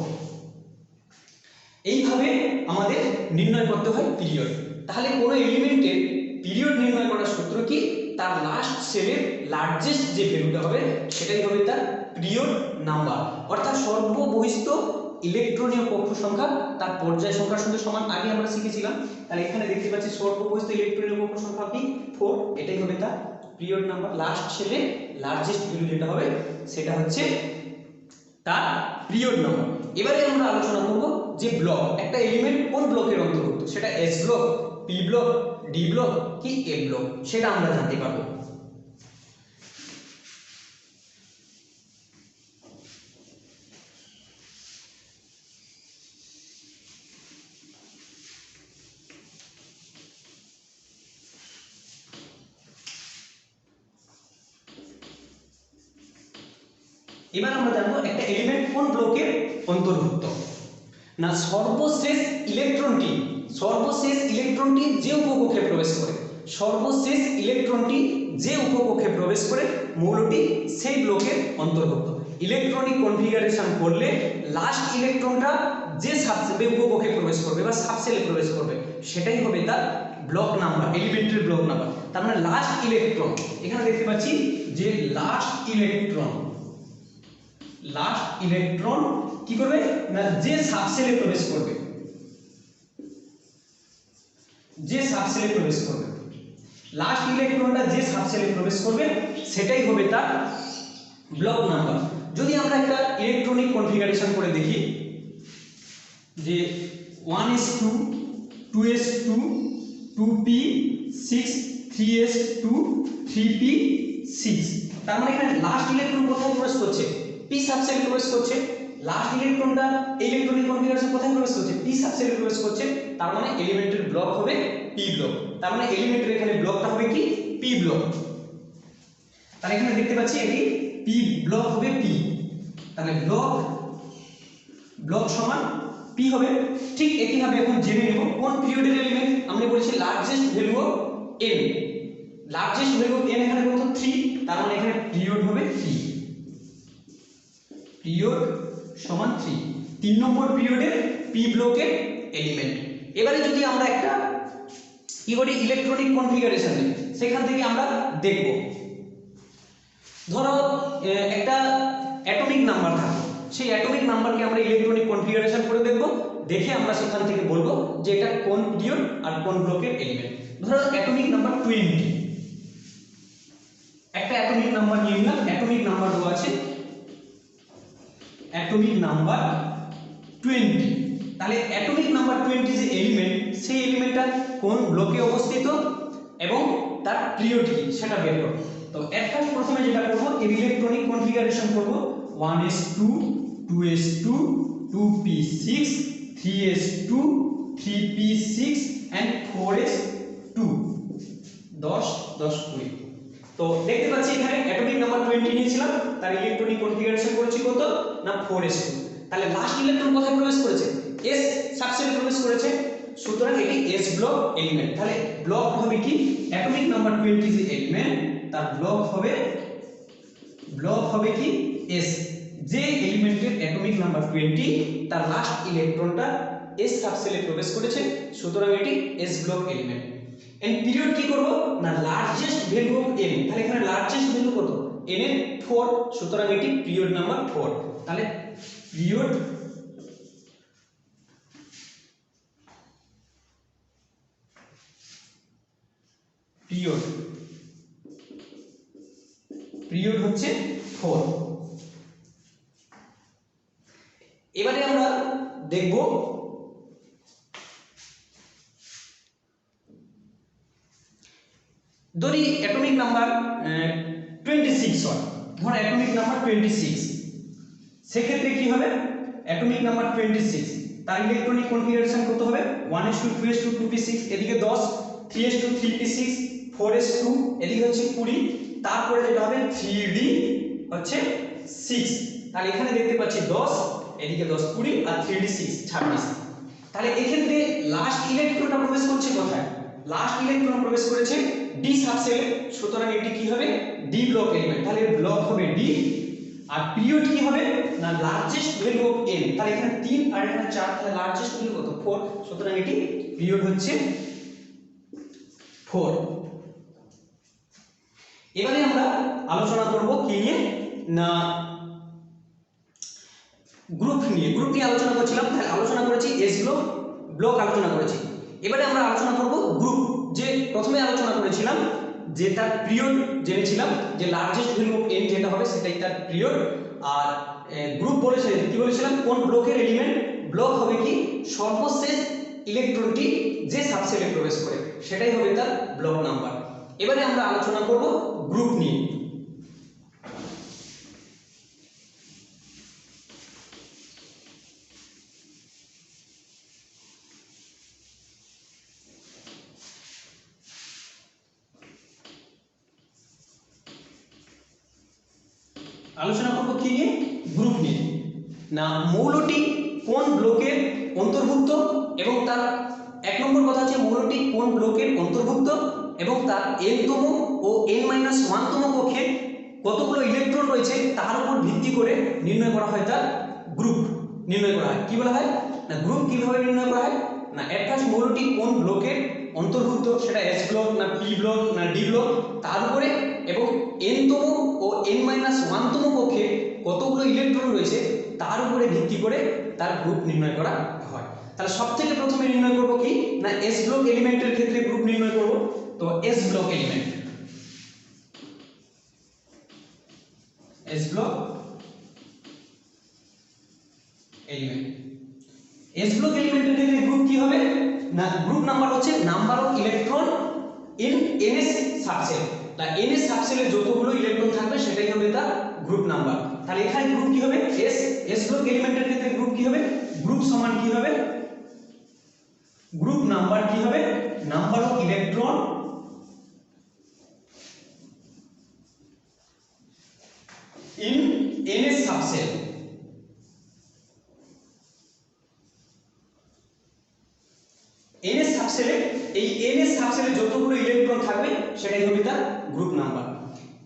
এইভাবে আমাদের নির্ণয় করতে হয় পিরিয়ড। তাহলে কোনো এলিমেন্টের পিরিয়ড নির্ণয় করার সূত্র কি, তার লাস্ট সেলের লার্জেস্ট যে ভ্যালুটা হবে সেটাই হবে তার পিরিয়ড নাম্বার। অর্থাৎ সর্ববহিস্থ ইলেকট্রনীয় কক্ষ সংখ্যা তার পর্যায় সংখ্যার সঙ্গে সমান, আগে আমরা শিখেছিলাম। তাহলে এখানে দেখতে পাচ্ছি সর্ববহিস্থ ইলেকট্রনীয় কক্ষ সংখ্যা কি 4, এটাই হবে তার পিরিয়ড নাম্বার। লাস্ট সেলে লার্জেস্ট ভ্যালু যেটা হবে সেটা হচ্ছে তার পিরিয়ড নাম্বার। এবারে আমরা আলোচনা করব যে ব্লক, একটা এলিমেন্ট কোন ব্লকের অন্তর্ভুক্ত, সেটা S block, P block, D block কি এ ব্লক, সেটা আমরা জানতে পারবো। এবার আমরা জানবো একটা এলিমেন্ট কোন ব্লকের অন্তর্ভুক্ত না, সর্বশেষ ইলেকট্রনটি যে উপকক্ষে প্রবেশ করে, সর্বশেষ ইলেকট্রনটি যে উপকক্ষে প্রবেশ করে মৌলটি সেই ব্লকের অন্তর্ভুক্ত। ইলেকট্রনিক কনফিগারেশন করলে লাস্ট ইলেকট্রনটা যে উপকক্ষে প্রবেশ করবে বা সাবসেলে প্রবেশ করবে সেটাই হবে তার ব্লক নাম্বার, এলিমেন্টের ব্লক নাম্বার। তার মানে লাস্ট ইলেকট্রন, এখানে দেখতে পাচ্ছি যে লাস্ট ইলেকট্রন কি করবে না যে সাবসেলে প্রবেশ করবে, লাস্ট ইলেকট্রনটা যে সাবসেলে প্রবেশ করবে সেটাই হবে তার ব্লক নাম্বার। যদি আমরা একটা ইলেকট্রনিক কনফিগারেশন করে দেখি যে 1s2 2s2 2p6 3s2 3p6, তার মানে এখানে লাস্ট ইলেকট্রন কোথায় প্রবেশ করছে, পি সাবসেলে প্রবেশ করছে। লাস্ট ইলেকট্রনটা ইলেকট্রনিক কনফিগারেশন কোথায় প্রবেশ করছে, পি সাবসেলে প্রবেশ করছে, তার মানে এলিমেন্টের ব্লক হবে পি ব্লক। তার মানে এলিমেন্টের এখানে ব্লকটা হবে কি পি ব্লক। তাহলে এখানে দেখতে পাচ্ছি এটি পি ব্লক হবে পি, তাহলে ব্লক সমান পি হবে। ঠিক একইভাবে এখন জেনে নেব কোন পিরিয়ডের এলিমেন্ট, আমরা বলেছি largest value of N, largest value of N এখানে কত 3, তার মানে এখানে পিরিয়ড হবে 3, পিরিয়ড সমান 3, 3 নম্বর পিরিয়ডের পি ব্লকের এলিমেন্ট। এবারে যদি আমরা একটা কি করি ইলেকট্রনিক কনফিগারেশন নিই, সেখান থেকে আমরা দেখব ধরো একটা অ্যাটমিক নাম্বার থাকে, সেই অ্যাটমিক নাম্বারকে আমরা ইলেকট্রনিক কনফিগারেশন করে দেখব, দেখে আমরা সেখান থেকে বলবো যে এটা কোন পিরিয়ড আর কোন ব্লকের এলিমেন্ট। ধরো অ্যাটমিক নাম্বার 20, একটা অ্যাটমিক নাম্বার নিয়ে নিলাম, অ্যাটমিক নাম্বার দেওয়া আছে অ্যাটমিক নাম্বার 20। তাহলে অ্যাটমিক নাম্বার 20 যে এলিমেন্ট, সেই এলিমেন্টটা কোন ব্লকে অবস্থিত এবং তার পিরিয়ড কি সেটা বের করব। তো এর ফার্স্ট প্রথমে যেটা করব এর ইলেকট্রনিক কনফিগারেশন করব 1s2 2s2 2p6 3s2 3p6 and 4s2 10 10 20। তো দেখতে পাচ্ছি এখানে অ্যাটমিক নাম্বার 20 নিয়েছিলাম, তার ইলেকট্রনিক কনফিগারেশন করেছি কত না 4s2। তাহলে লাস্ট ইলেকট্রন কোথায় প্রবেশ করেছে? s সাবসেলে প্রবেশ করেছে, সুতরাং এটি s ব্লক এলিমেন্ট। তাহলে ব্লক হবে কি অ্যাটমিক নাম্বার 20 যে এলিমেন্ট তার ব্লক হবে কি s। যে এলিমেন্টের অ্যাটমিক নাম্বার 20 তার লাস্ট ইলেকট্রনটা s সাবসেলে প্রবেশ করেছে, সুতরাং এটি s block element. And period কি করব না লার্জেস্ট ভ্যালু অফ n, তাহলে এখানে লার্জেস্ট ভ্যালু কত n এর 4, সুতরাং এটি পিরিয়ড নাম্বার 4। তাহলে পিরিয়ড হচ্ছে 4। এবারে আমরা দেখব ধরি অ্যাটমিক নাম্বার 26 হয়, ধর অ্যাটমিক নাম্বার 26, সেক্ষেত্রে কি হবে অ্যাটমিক নাম্বার 26 তার ইলেকট্রনিক কনফিগারেশন কত হবে 1s2 2s2 2p6, এদিকে 10 3s2 3p6 4s2 এদিকে হচ্ছে 20, তারপরে যেটা হবে 3d হচ্ছে 6। তাহলে এখানে দেখতে পাচ্ছি 10 এদিকে 10 20 আর 3d 6 26। তাহলে এক্ষেত্রে লাস্ট ইলেকট্রনটা প্রবেশ করছে কোথায়? লাস্ট ইলেকট্রন প্রবেশ করেছে d সাবসেলে, সুতরাং এটি কি হবে d ব্লক এলিমেন্ট। তাহলে ব্লক হবে d, আর পিরিয়ড কি হবে না লার্জেস্ট ভ্যালু অফ n। তাহলে এখানে 3 আর এখানে 4, তাহলে লার্জেস্ট ভ্যালু কত 4, সুতরাং এটি পিরিয়ড হচ্ছে 4। এবারে আমরা আলোচনা করব কি নিয়ে না গ্রুপ নিয়ে আলোচনা করছিলাম। তাহলে আলোচনা করেছি s ব্লক আলোচনা করেছি। এবারে আমরা আলোচনা করব গ্রুপ। যে প্রথমে আলোচনা করেছিলাম যে তার পিরিয়ড জেনেছিলাম যে লার্জেস্ট ভ্যালু অফ n যেটা হবে সেটাই তার পিরিয়ড, আর গ্রুপ বলেছিলাম কি বলেছিলাম কোন ব্লকের এলিমেন্ট, ব্লক হবে কি সর্বশেষ ইলেকট্রনটি যে সাবসেলে প্রবেশ করে সেটাই হবে তার ব্লক নাম্বার। এবারে আমরা আলোচনা করব গ্রুপ নিয়ে। আলোচনা করব কি নিয়ে গ্রুপ নিয়ে না মৌলটি কোন ব্লকের অন্তর্ভুক্ত এবং তার এক নম্বর কথা হচ্ছে মৌলটি কোন ব্লকের অন্তর্ভুক্ত এবং তার n-তম ও n-1তম কক্ষে কতগুলো ইলেকট্রন রয়েছে তার উপর ভিত্তি করে নির্ণয় করা হয় তার গ্রুপ নির্ণয় করা হয়। কি বলা হয় না গ্রুপ কিভাবে নির্ণয় করা হয় না এট ফার্স্ট মৌলটি কোন ব্লকের অন্তর্ভুক্ত, সেটা s ব্লক না p ব্লক না d ব্লক, তার উপরে এবং n-তম ও n-1তম কক্ষে কতগুলো ইলেকট্রন রয়েছে তার উপরে ভিত্তি করে তার গ্রুপ নির্ণয় করা হয়। তাহলে সবথেকে প্রথমে নির্ণয় করব কি না s ব্লক এলিমেন্টের ক্ষেত্রে গ্রুপ নির্ণয় করব। তো s block element s block এলিমেন্টের ক্ষেত্রে গ্রুপ কি হবে না গ্রুপ নাম্বার হচ্ছে number of electron in ns subshell. তা ns সাবসেলে যতগুলো ইলেকট্রন থাকবে সেটাই হবে তার গ্রুপ নাম্বার। তাহলে এখানে গ্রুপ কি হবে s ব্লক এলিমেন্টের ক্ষেত্রে গ্রুপ কি হবে গ্রুপ সমান কি হবে গ্রুপ নাম্বার কি হবে number of electron in ns subshell. ns সাবসেলে এই ns সাবসেলে যতগুলো ইলেকট্রন থাকবে সেটাই হবে তার গ্রুপ নাম্বার।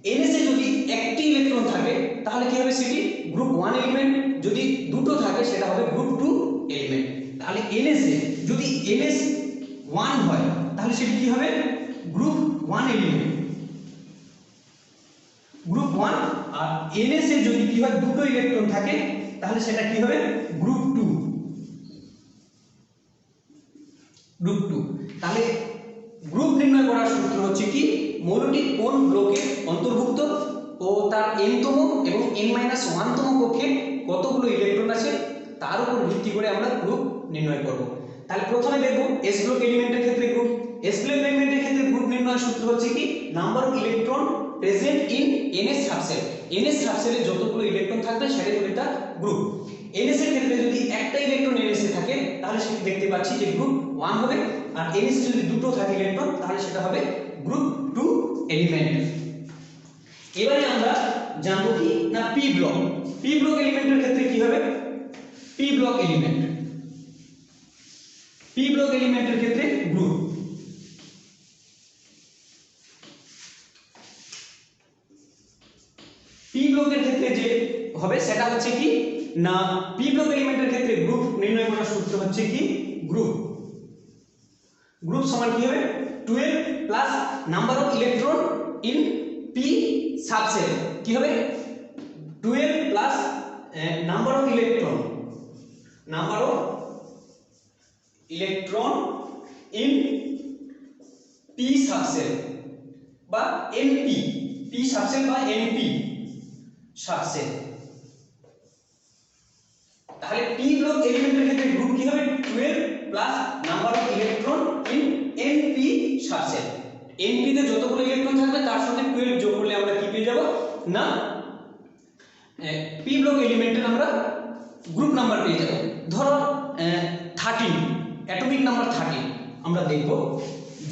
NS এ যদি একটি ইলেকট্রন থাকে তাহলে কি হবে সেটি গ্রুপ 1 এলিমেন্ট, যদি দুটো থাকে সেটা হবে গ্রুপ 2 এলিমেন্ট। তাহলে NS এ যদি NS 1 হয় তাহলে সেটি কি হবে গ্রুপ 1 এলিমেন্ট, গ্রুপ 1। আর NS এ যদি কি হয় দুটো ইলেকট্রন থাকে তাহলে সেটা কি হবে গ্রুপ 2, গ্রুপ 2। তাহলে গ্রুপ নির্ণয় করার সূত্র হচ্ছে কি মৌলটি কোন ব্লকে অন্তর্ভুক্ত ও তার nতম এবং n-1তম কক্ষে কতগুলো ইলেকট্রন আছে তার উপর ভিত্তি করে আমরা গ্রুপ নির্ণয় করব। তাহলে প্রথমে দেখব s ব্লক এলিমেন্টের ক্ষেত্রে গ্রুপ। s ব্লক এলিমেন্টের ক্ষেত্রে গ্রুপ নির্ণয়ের সূত্র হচ্ছে কি number of electron present in ns subshell. ns সাবসেলে যতগুলো ইলেকট্রন থাকবে সেটাই হবে তার গ্রুপ। ns এর ক্ষেত্রে যদি একটা ইলেকট্রন ns এ থাকে তাহলে সেটা দেখতে পাচ্ছি যে গ্রুপ 1 হবে, আর ns এ যদি দুটো থাকে ইলেকট্রন তাহলে সেটা হবে গ্রুপ 2 এলিমেন্ট। এবারে আমরা জানবো কি না p ব্লক। p ব্লক এলিমেন্টের ক্ষেত্রে কি হবে p block element, p block এলিমেন্টের ক্ষেত্রে গ্রুপ। p ব্লকের ক্ষেত্রে যে হবে সেটা হচ্ছে কি না p ব্লক এলিমেন্টের ক্ষেত্রে গ্রুপ নির্ণয় করার সূত্র হচ্ছে কি গ্রুপ, গ্রুপ সমান কি হবে 12 plus number of electron in p subshell. কি হবে 12 plus number of electron, number of electron in p subshell বা np, p সাবসেল বা np সাবসেল। তাহলে p ব্লক এলিমেন্টের ক্ষেত্রে গ্রুপ কি হবে 12 plus number of electron in np subshell. np তে যতগুলো ইলেকট্রন থাকবে তার সাথে 12 যোগ করলে আমরা কি পেয়ে যাব না p ব্লক এলিমেন্টের আমরা গ্রুপ নাম্বার পেয়ে যাব। ধরো 13 অ্যাটমিক নাম্বার 13 আমরা দেখব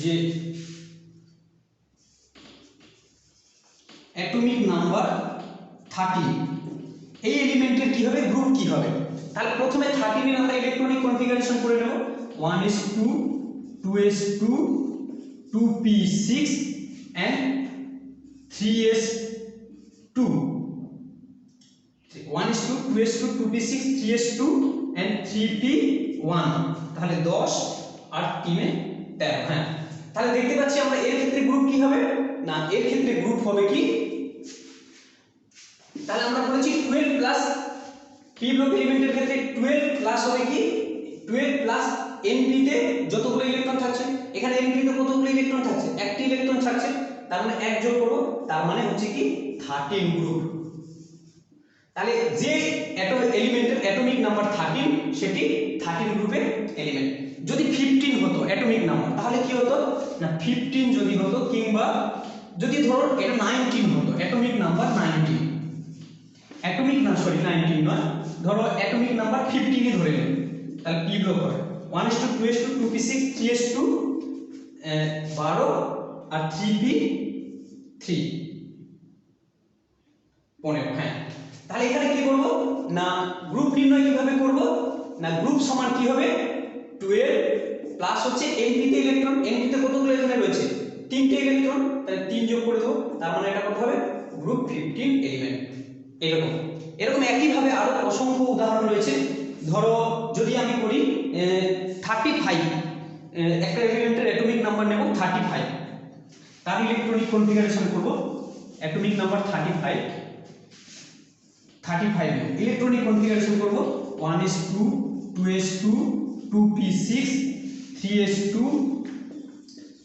যে অ্যাটমিক নাম্বার 13 এই এলিমেন্টের কি হবে গ্রুপ কি হবে। তাহলে প্রথমে 13 এর আমরা ইলেকট্রনিক কনফিগারেশন করে নেব 1s2 2s2 2p6 and 3s2, 1s2 2s2 2p6 3s2 and 3p1। তাহলে 10 আর 3 এ 13। হ্যাঁ, তাহলে দেখতে পাচ্ছি আমরা এর ক্ষেত্রে গ্রুপ কি হবে না এর ক্ষেত্রে গ্রুপ হবে কি তাহলে আমরা বলেছি 12 প্লাস p ব্লক এলিমেন্টের ক্ষেত্রে 12 প্লাস হবে কি 12 প্লাস np তে যতগুলো ইলেকট্রন থাকছে, এখানে np তে কতগুলো ইলেকট্রন থাকছে একটি ইলেকট্রন থাকছে, তার মানে এক যোগ করব তার মানে হচ্ছে কি 13 গ্রুপ। তাহলে যে এলিমেন্টের অ্যাটমিক নাম্বার 13 সেটি 13 গ্রুপের এলিমেন্ট। যদি 15 হতো অ্যাটমিক নাম্বার তাহলে কি হতো না 15 যদি হতো কিংবা যদি ধরো এটা 19 হতো অ্যাটমিক নাম্বার 19, অ্যাটমিক না সরি 19 নয়, ধরো অ্যাটমিক নাম্বার 15 ই ধরে নিন তাহলে p ব্লক হবে 1s2 2s2 2p6 3s2 12 আর 3p3 15। হ্যাঁ, তাহলে এখানে কি করব না গ্রুপ নির্ণয় কিভাবে করব না গ্রুপ সমান কি হবে 12 প্লাস হচ্ছে np তে ইলেকট্রন, np তে কতগুলো এখানে রয়েছে তিনটে ইলেকট্রন, তাহলে 3 যোগ করে দেব তার মানে এটা কত হবে গ্রুপ 15 এলিমেন্ট। এরকম এরকম একই ভাবে আরো অসংখ্য উদাহরণ রয়েছে। ধরো যদি আমি করি 35 একটা এলিমেন্টের অ্যাটমিক নাম্বার নেব 35, তার ইলেকট্রনিক কনফিগারেশন করব অ্যাটমিক নাম্বার 35 ইলেকট্রনিক কনফিগারেশন করব 1s2 2s2 2p6 3s2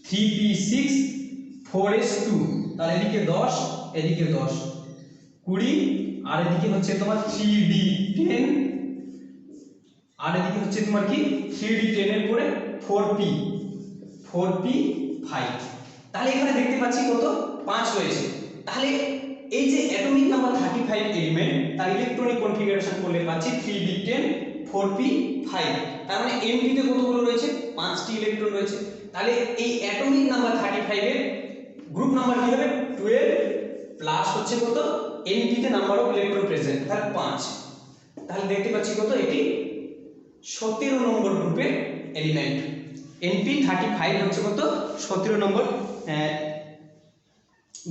3p6 4s2। তাহলে এদিকে 10 এদিকে 10 20 আর এদিকে হচ্ছে তোমার 3d10 আর এদিকে হচ্ছে তোমার কি 3d10 এর পরে 4p5। তাহলে এখানে দেখতে পাচ্ছি কত 5 রয়েছে। তাহলে এই যে অ্যাটমিক নাম্বার 35 এলিমেন্ট তার ইলেকট্রনিক কনফিগারেশন করলে পাচ্ছি 3d10 4p5, তার মানে np তে কতগুলো রয়েছে 5টি ইলেকট্রন রয়েছে। তাহলে এই অ্যাটমিক নাম্বার 35 এর গ্রুপ নাম্বার কি হবে 12 প্লাস হচ্ছে কত np তে নাম্বার অফ ইলেকট্রন প্রেজেন্ট তাহলে 5। তাহলে দেখতে পাচ্ছি কত এটি 17 নম্বর গ্রুপের এলিমেন্ট। np 35 হচ্ছে কত 17 নম্বর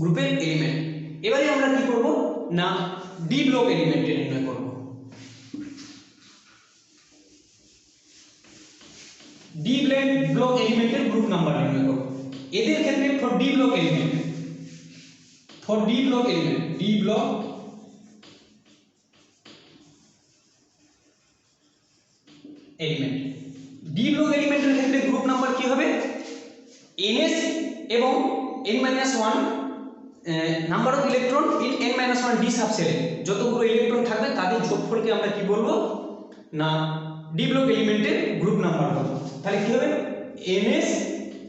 গ্রুপের এলিমেন্ট। এবারে আমরা কি করব না ডি ব্লক এলিমেন্টের নির্ণয় করব। ডি ব্লক এলিমেন্টের গ্রুপ নাম্বার নির্ণয় করব। এদের ক্ষেত্রে for D block element D block এলিমেন্টের ক্ষেত্রে গ্রুপ নাম্বার কি হবে ns এবং n-1 number of electron in n-1 D সাবসেলে যতগুলো ইলেকট্রন থাকবে তাদের যোগফলকে আমরা কি বলবো না ডি ব্লক এলিমেন্টের গ্রুপ নাম্বার বলবো। তাহলে কি হবে ns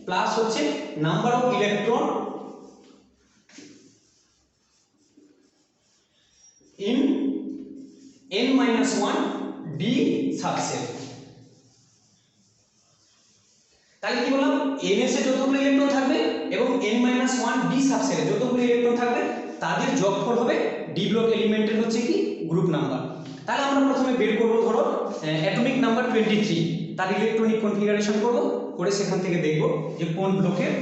প্লাস হচ্ছে number of electron in n-1 D subshell. তাহলে কি বললাম ns এ যতগুলো ইলেকট্রন থাকবে এবং n-1 ডি সাবসেলে যতগুলো ইলেকট্রন থাকবে তাদের যোগফল হবে ডি ব্লক এলিমেন্টের হচ্ছে কি গ্রুপ নাম্বার। তাহলে আমরা প্রথমে বের করব ধরো অ্যাটমিক নাম্বার 23 তার ইলেকট্রনিক কনফিগারেশন করব করে সেখান থেকে দেখব যে কোন ব্লকের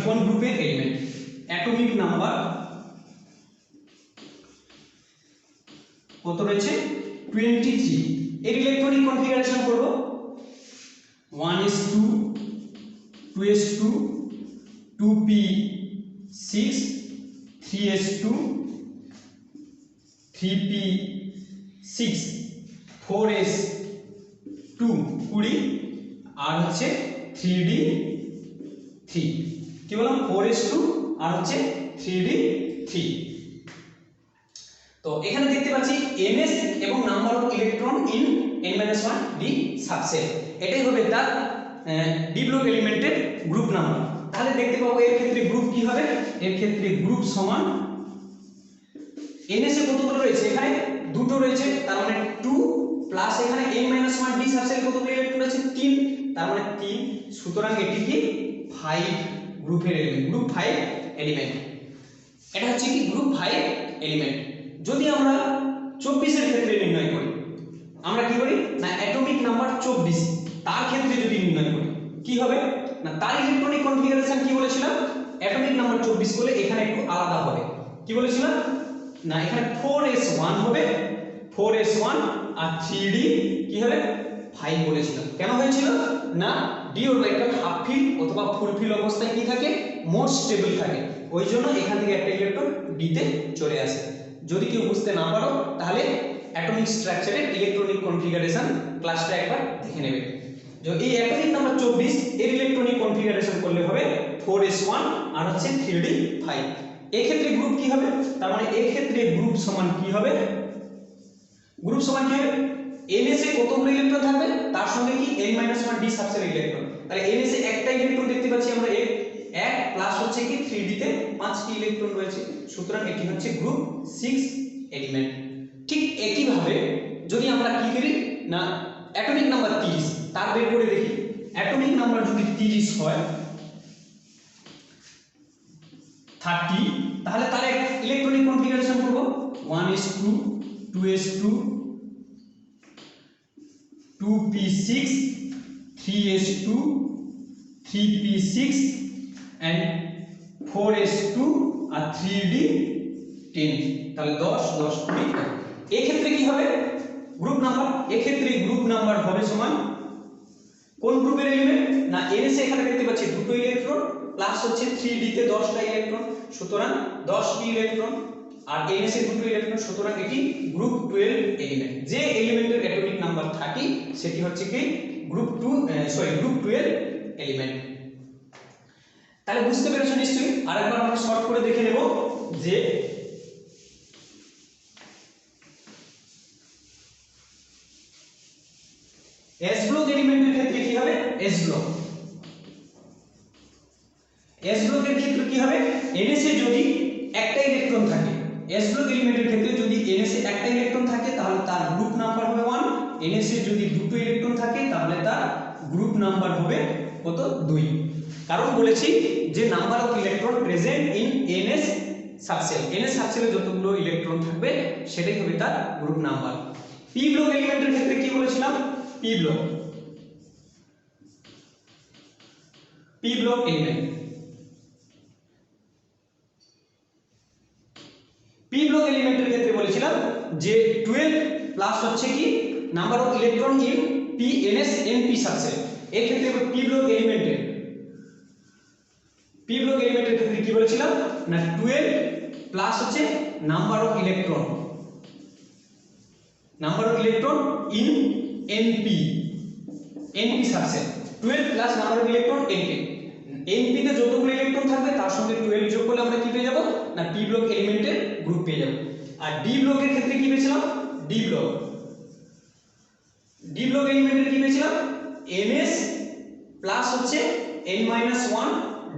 কোন গ্রুপের এলিমেন্ট। অ্যাটমিক নাম্বার কত রয়েছে 23 এর ইলেকট্রনিক কনফিগারেশন করব 1s2 2s2 2p6 3s2 3p6 4s2 20 আর হচ্ছে 3d3 কি বললাম 4s2 আর হচ্ছে 3d3। তো এখানে দেখতে পাচ্ছি ns এবং number of electron in n-1 D subshell এটাই হবে তার ডি ব্লক এলিমেন্টের গ্রুপ নাম্বার। তাহলে দেখতে পাবো এর ক্ষেত্রে গ্রুপ কি হবে এর ক্ষেত্রে গ্রুপ সমান ns এ কতগুলো রয়েছে এখানে দুটো রয়েছে তার মানে 2 প্লাস এখানে n-1 ডি সাবসেল কতগুলো ইলেকট্রন রয়েছে 3 তার মানে 3 সুতরাং এটি কি 5 গ্রুপের এলিমেন্ট গ্রুপ 5 এলিমেন্ট। এটা হচ্ছে কি গ্রুপ 5 এলিমেন্ট। যদি আমরা 24 এর ক্ষেত্রে নির্ণয় করি আমরা কি করি না অ্যাটমিক নাম্বার 24 তার ক্ষেত্রে যদি নির্ণয় করি কি হবে না তার ইলেকট্রনিক কনফিগারেশন কি বলেছিলাম অ্যাটমিক নাম্বার 24 বলে এখানে একটু আলাদা হবে কি বলেছিলাম না এখানে 4s1 হবে 4s1 আর 3d কি হবে 5 বলেছিলাম। কেন হয়েছিল না ডি অরবিটাল হাফ ফিল অথবা ফুল ফিল অবস্থায় কি থাকে মোর স্টেবল থাকে ওই জন্য এখান থেকে একটা ইলেকট্রন ডি তে চলে আসে। যদি কেউ বুঝতে না পারো তাহলে অ্যাটমিক স্ট্রাকচারের ইলেকট্রনিক কনফিগারেশন ক্লাসটা একবার দেখে নেবে। যে এই অ্যাটমিক নাম্বার 24 এর ইলেকট্রনিক কনফিগারেশন করলে হবে 4s1 আর হচ্ছে 3d5। এই ক্ষেত্রে গ্রুপ কি হবে তার মানে এই ক্ষেত্রে গ্রুপ সমান কি হবে গ্রুপ সমান কি হবে ns এ কতগুলো ইলেকট্রন থাকবে তার সঙ্গে কি n-1 ডি সাবসেল ইলেকট্রন। তাহলে ns এ একটা ইলেকট্রন দেখতে পাচ্ছি আমরা এক প্লাস হচ্ছে কি 3d তে 5টি ইলেকট্রন রয়েছে সুতরাং এটি হচ্ছে গ্রুপ 6 এলিমেন্ট। ঠিক একই ভাবে যদি আমরা কি করি না অ্যাটমিক নাম্বার 30 তার বের করে দেখি অ্যাটমিক নাম্বার যদি 30 হয় 30 তাহলে তার ইলেকট্রনিক কনফিগারেশন করব 1s2 2s2 2p6 3s2 3p6 and 4s2 R 3d10 তাহলে 10 10 20। এই ক্ষেত্রে কি হবে গ্রুপ নাম্বার এই ক্ষেত্রে গ্রুপ নাম্বার হবে সমান কোন গ্রুপের এলিমেন্ট না ns এ এখানে দেখতে পাচ্ছি দুটো ইলেকট্রন প্লাস হচ্ছে 3d তে 10টা ইলেকট্রন সুতরাং 10টি ইলেকট্রন আর ns এ দুটো ইলেকট্রন সুতরাং এটি গ্রুপ 12 এলিমেন্ট। যে এলিমেন্টের অ্যাটমিক নাম্বার 30 সেটি হচ্ছে কি গ্রুপ 12 এলিমেন্ট। তাহলে বুঝতে পেরেছো নিশ্চয়ই। আরেকবার আমরা শর্ট করে দেখে নেব যে s ব্লক এলিমেন্টের ক্ষেত্রে কি হবে s ব্লকের ক্ষেত্রে কি হবে ns এ যদি একটা ইলেকট্রন থাকে s ব্লক এলিমেন্টের ক্ষেত্রে যদি ns এ একটা ইলেকট্রন থাকে তাহলে তার গ্রুপ নাম্বার হবে 1 ns এ যদি দুটো ইলেকট্রন থাকে তাহলে তার গ্রুপ নাম্বার হবে কত 2। কারণ বলেছি যে number of electron present in ns সাবসেলে যতগুলো ইলেকট্রন থাকবে সেটাই হবে তার গ্রুপ নাম্বার। p ব্লক এলিমেন্টের ক্ষেত্রে কি বলেছিলাম p block element P block এলিমেন্টের ক্ষেত্রে বলেছিলাম যে 12 প্লাস হচ্ছে কি number of electron in P NS NP subset. এই ক্ষেত্রে পি ব্লক এলিমেন্টের ক্ষেত্রে কি বলেছিলাম না 12 প্লাস হচ্ছে number of electron in NP subset. 12 plus number of electron NP তে যতগুলো ইলেকট্রন থাকবে তার সঙ্গে 12 যোগ করলে আমরা কি পেয়ে যাব না পি ব্লক এলিমেন্টের গ্রুপ পেয়ে যাব। আর ডি ব্লকের ক্ষেত্রে কি পেয়েছিলাম ডি ব্লক এলিমেন্টের কি পেয়েছিলাম ns প্লাস হচ্ছে n-1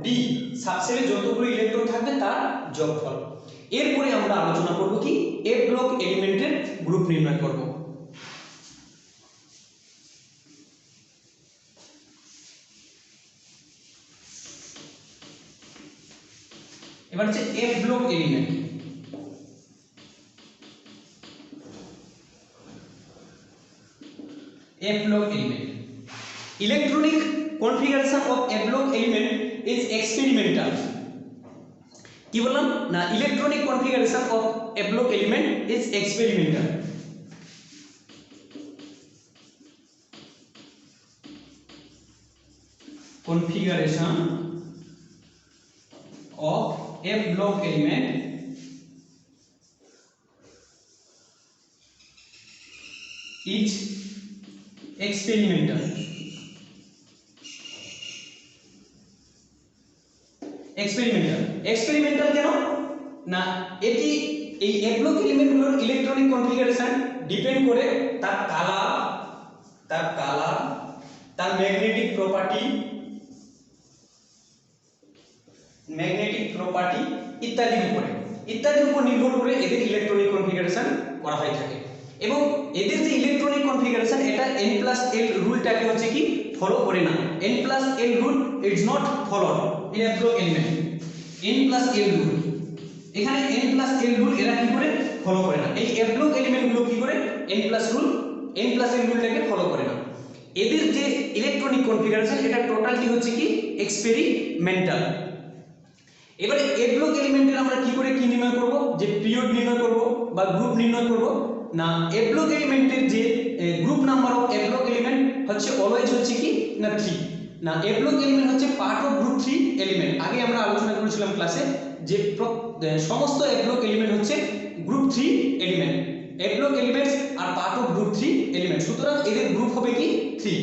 ডি সাবসেটে যতগুলো ইলেকট্রন থাকবে তার যোগফল। এরপরে আমরা আলোচনা করব কি এফ ব্লক এলিমেন্টের গ্রুপ নির্ণয় করব। এবার হচ্ছে F block element. F block element. Electronic configuration of F block element is experimental. কি বললাম না electronic configuration of F block element is experimental. Configuration of F block element is experimental. Experimental কেন না এটি এই এফ ব্লক এলিমেন্টগুলোর electronic configuration depend করে তার কালার তার ম্যাগনেটিক প্রপার্টি ইত্যাদির উপর নির্ভর করে এদের ইলেকট্রনিক কনফিগারেশন করা হয়ে থাকে। এবং এদের যে ইলেকট্রনিক কনফিগারেশন এটা n+l রুলটাকে হচ্ছে কি ফলো করে না। n+l rule is not followed in F block element. n+l rule এখানে n+l রুল এরা কি করে ফলো করে না। এই এফ ব্লক এলিমেন্টগুলো কি করে n+l রুলটাকে ফলো করে না। এদের যে ইলেকট্রনিক কনফিগারেশন এটা টোটালটি হচ্ছে কি এক্সপেরিমেন্টাল। এবারে এফ ব্লক এলিমেন্টের আমরা কি করে কি নির্ণয় করব যে পিরিয়ড নির্ণয় করব বা গ্রুপ নির্ণয় করব না এফ ব্লক এলিমেন্টের যে group number of F block element হচ্ছে অলওয়েজ হচ্ছে কি না 3 না এফ ব্লক এলিমেন্ট হচ্ছে পার্ট অফ গ্রুপ 3 এলিমেন্ট। আগে আমরা আলোচনা করেছিলাম ক্লাসে যে সমস্ত এফ ব্লক এলিমেন্ট হচ্ছে group 3 element. F block elements আর পার্ট অফ গ্রুপ 3 এলিমেন্ট, সুতরাং এদের গ্রুপ হবে কি 3।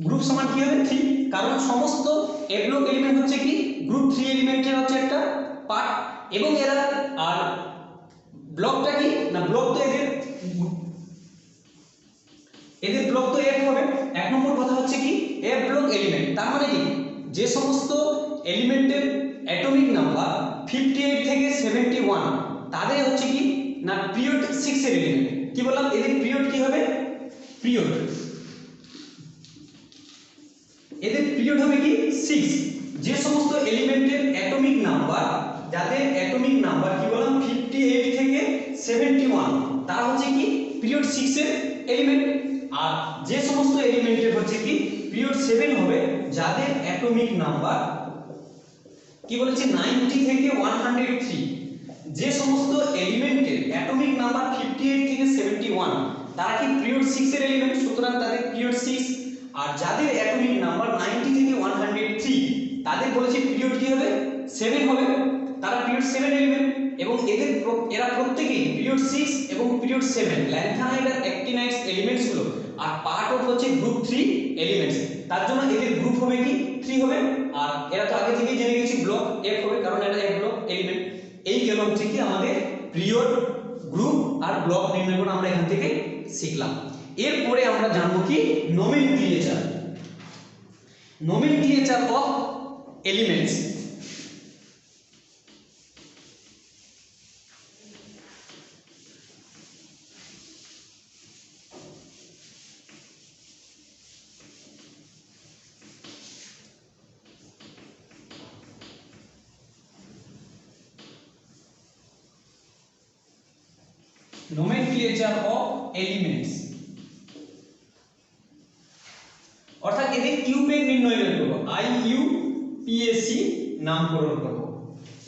গ্রুপ সমান কি হবে 3, কারণ সমস্ত এফ ব্লক এলিমেন্ট হচ্ছে কি গ্রুপ 3 এলিমেন্টের হচ্ছে একটা পার্ট এবং এরা আর ব্লকটা কি না ব্লক তো এদের ব্লক তো এফ হবে। এক নম্বর কথা হচ্ছে কি এফ ব্লক এলিমেন্ট তার মানে কি যে সমস্ত এলিমেন্টের অ্যাটমিক নাম্বার 58 থেকে 71 তাদের হচ্ছে কি না পিরিয়ড 6 এর এলিমেন্ট। কি বললাম এদের পিরিয়ড কি হবে এদের পিরিয়ড হবে কি 6। যে সমস্ত এলিমেন্টের অ্যাটমিক নাম্বার যাদের অ্যাটমিক নাম্বার কি বললাম 58 থেকে 71 তারা হচ্ছে কি পিরিয়ড 6 এর এলিমেন্ট। আর যে সমস্ত এলিমেন্টের হচ্ছে কি পিরিয়ড 7 হবে যাদের অ্যাটমিক নাম্বার কি বলেছে 90 থেকে 103। যে সমস্ত এলিমেন্টের অ্যাটমিক নাম্বার 58 থেকে 71 তারা কি পিরিয়ড 6 এর এলিমেন্ট, সুতরাং তাদের পিরিয়ড 6। আর যাদের অ্যাটমিক নাম্বার 90 থেকে 103 তাদের বলেছে পিরিয়ড কি হবে 7 হবে, তারা পিরিয়ড 7 এলিমেন্ট। এবং এরা প্রত্যেকই পিরিয়ড 6 এবং পিরিয়ড 7 ল্যান্থানাইড আর অ্যাক্টিনাইডস এলিমেন্টস গুলো আর পার্ট অফ হচ্ছে গ্রুপ 3 এলিমেন্টস, তার জন্য এদের গ্রুপ হবে কি 3 হবে। আর এরা তো আগে থেকেই জেনে গেছি ব্লক F হবে কারণ এটা এক ব্লক এলিমেন্ট। এই গেলাম থেকে আমাদের পিরিয়ড গ্রুপ আর ব্লক নির্ণয় করে আমরা এখান থেকে শিখলাম। এরপরে আমরা জানবো কি nomenclature of elements. Nomenclature of elements, অর্থাৎ এদের ইউপেক নির্ণয় বের করব, IUPAC নামকরণ করব,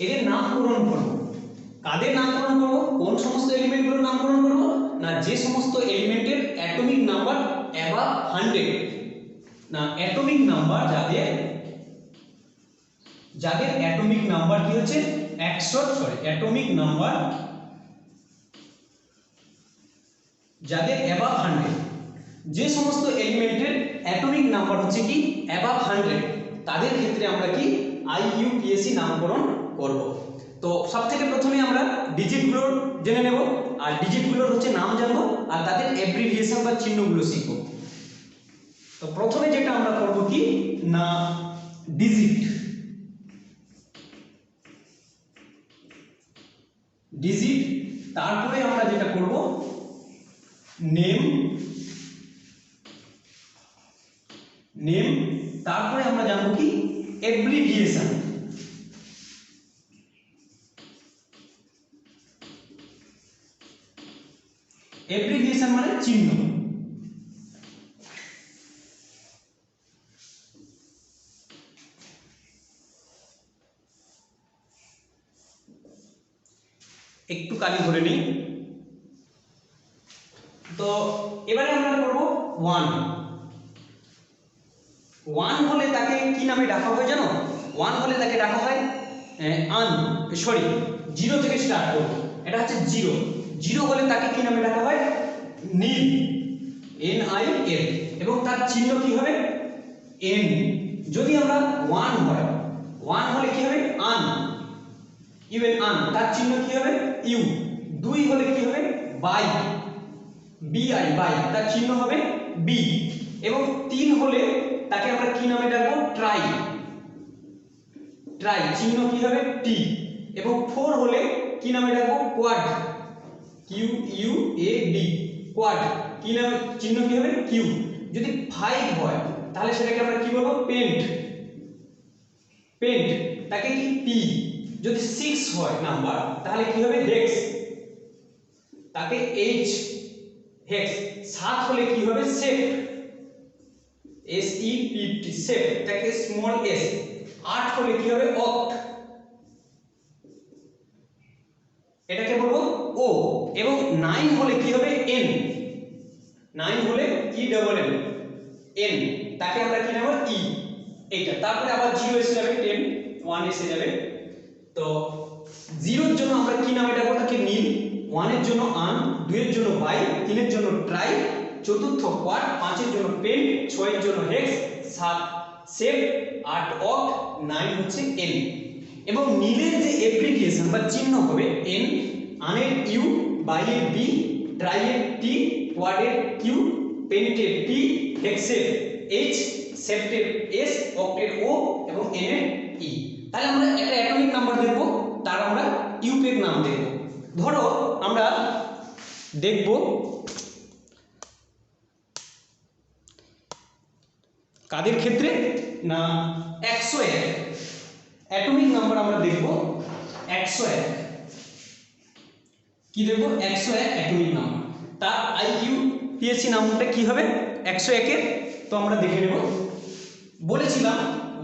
এদের নামকরণ করব। কাদের নামকরণ করব? কোন সমস্ত এলিমেন্টগুলোর নামকরণ করব না, যে সমস্ত এলিমেন্টের অ্যাটমিক নাম্বার অ্যাবাভ 100, না অ্যাটমিক নাম্বার যাদের অ্যাটমিক নাম্বার কি হচ্ছে 100, অ্যাটমিক নাম্বার যাদের অ্যাবাভ 100, যে সমস্ত এলিমেন্টের অ্যাটমিক নাম্বার হচ্ছে কি অ্যাবাভ 100, তাদের ক্ষেত্রে আমরা কি IUPAC নামকরণ করব। তো সবথেকে প্রথমে আমরা ডিজিটগুলোর জেনে নেব, আর ডিজিটগুলোর হচ্ছে নাম জানবো, আর তাদের অ্যাব্রিভিয়েশন বা চিহ্নগুলো শিখব। তো প্রথমে যেটা আমরা করব কি না ডিজিট, তারপরে আমরা যেটা করব নেম, তারপরে আমরা জানবো কি অ্যাব্রিভিয়েশন, মানে চিহ্ন। একটু কালি ধরে নিই। তো এবারে আমরা করব 1 হলে তাকে কি নামে ডাকা হয় জানো? 1 হলে তাকে ডাকা হয় জিরো থেকে স্টার্ট করব, এটা হচ্ছে জিরো হলে তাকে কি নামে ডাকা হয় নীল, NIL, এবং তার চিহ্ন কি হবে N। যদি আমরা 1 হলে কি হবে আন, তার চিহ্ন কি হবে ইউ। 2 হলে কি হবে বাই, বাই, তার চিহ্ন হবে বি। এবং 3 হলে তাকে আমরা কি নামে ডাকবো ট্রাই, চিহ্ন কি হবে টি। এবং 4 হলে কি নামে ডাকবো কোয়াড, QUAD, কোয়াড, কি নামে চিহ্ন কি হবে কিউ। যদি 5 হয় তাহলে সেটাকে আমরা কি বলবো পেন্ট, তাকে কি পি। যদি 6 হয় নাম্বার তাহলে কি হবে হেক্স, তাকে H, হেক্স। 7 হলে কি হবে সেপ, SEPT, সেপ, তাকে স্মল s। 8 হলে কি হবে অক্ট, এটাকে বলবো ও। এবং 9 হলে কি হবে N, 9 হলে ENN, তাকে আমরা কি নেব E, এইটা। তারপরে আবার 0 এসে যাবে, 10, 1 এসে যাবে। তো 0 এর জন্য আমরা কি নামে ডাকবো তাকে নীল, 1 এর জন্য আন, 2 এর জন্য বাই, 3 এর জন্য ট্রাই, চতুর্থ কোয়াড, 5 এর জন্য পেন, 6 এর জন্য হেক্স, 7 সেপ, 8 অক্ট, 9 হচ্ছে N। এবং নীলের যে অ্যাপ্লিকেশন বা চিহ্ন হবে N, আনের ইউ, বাইয়ের বি, ট্রাইয়ের টি, কোয়াডের কিউ, পেন্টের পি, হেক্সের এইচ, সেপ্টের এস, অক্টের ও, এবং এনের ই। তাহলে আমরা একটা অ্যাটমিক নাম্বার দেখব, তার আমরা ইউপেক নাম দেখব। ধরো আমরা দেখব কাদের ক্ষেত্রে না 101, অ্যাটমিক নাম্বার আমরা দেখব 101, কি দেখব 101 অ্যাটমিক নাম্বার। তার IUPAC নামটা কি হবে 101 এর, তো আমরা দেখে নেব। বলেছিলাম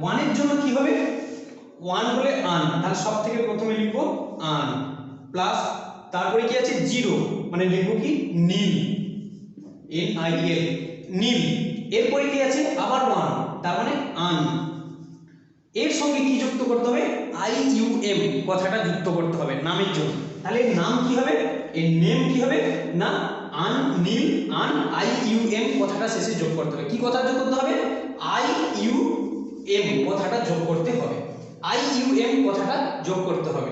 1 এর জন্য কি হবে, 1 হলে আন, তাহলে সব থেকে প্রথমে লিখব আন, প্লাস তারপরে কি আছে 0, মানে লিখব কি নীল, NIL, নীল। এরপরে কি আছে আবার 1, তার মানে আন। এর সঙ্গে কি যুক্ত করতে হবে IUM কথাটা যুক্ত করতে হবে নামের জন্য। তাহলে নাম কি হবে, এর নেম কি হবে না আন, নীল, আন, IUM কথাটা শেষে যোগ করতে হবে। কি কথা যোগ করতে হবে IUM কথাটা যোগ করতে হবে, IUM কথাটা যোগ করতে হবে।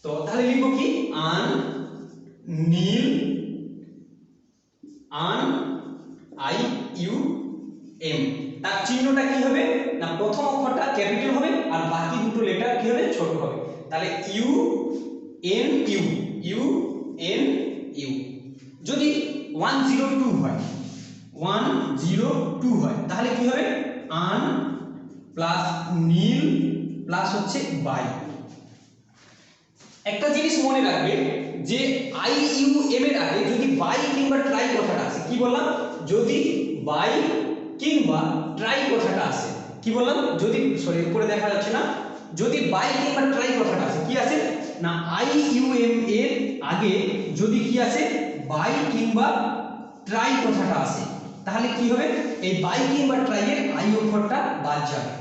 তো তাহলে লিখব কি আন, নীল, আন, IUM। তার চিহ্নটা কি হবে না প্রথম অক্ষরটা ক্যাপিটাল হবে আর বাকি দুটো লেটার কি হবে ছোট হবে। তাহলে UNU। যদি 102 হয়, 102 হয় তাহলে কি হবে আন প্লাস নীল প্লাস হচ্ছে বাই। একটা জিনিস মনে রাখবে, যে আই ইউ এম এর আগে যদি বাই কিংবা ট্রাই কথাটা আসে, কি বললাম, যদি বাই কিংবা ট্রাই কথাটা আসে, কি বললাম, যদি সরি উপরে দেখা যাচ্ছে না, যদি বাই কিংবা ট্রাই কথাটা আসে, কি আছে না আই ইউ এম এর আগে যদি কি আসে বাই কিংবা ট্রাই কথাটা আসে, তাহলে কি হবে, এই বাই কিংবা ট্রাই এর আই অক্ষরটা বাদ যাবে।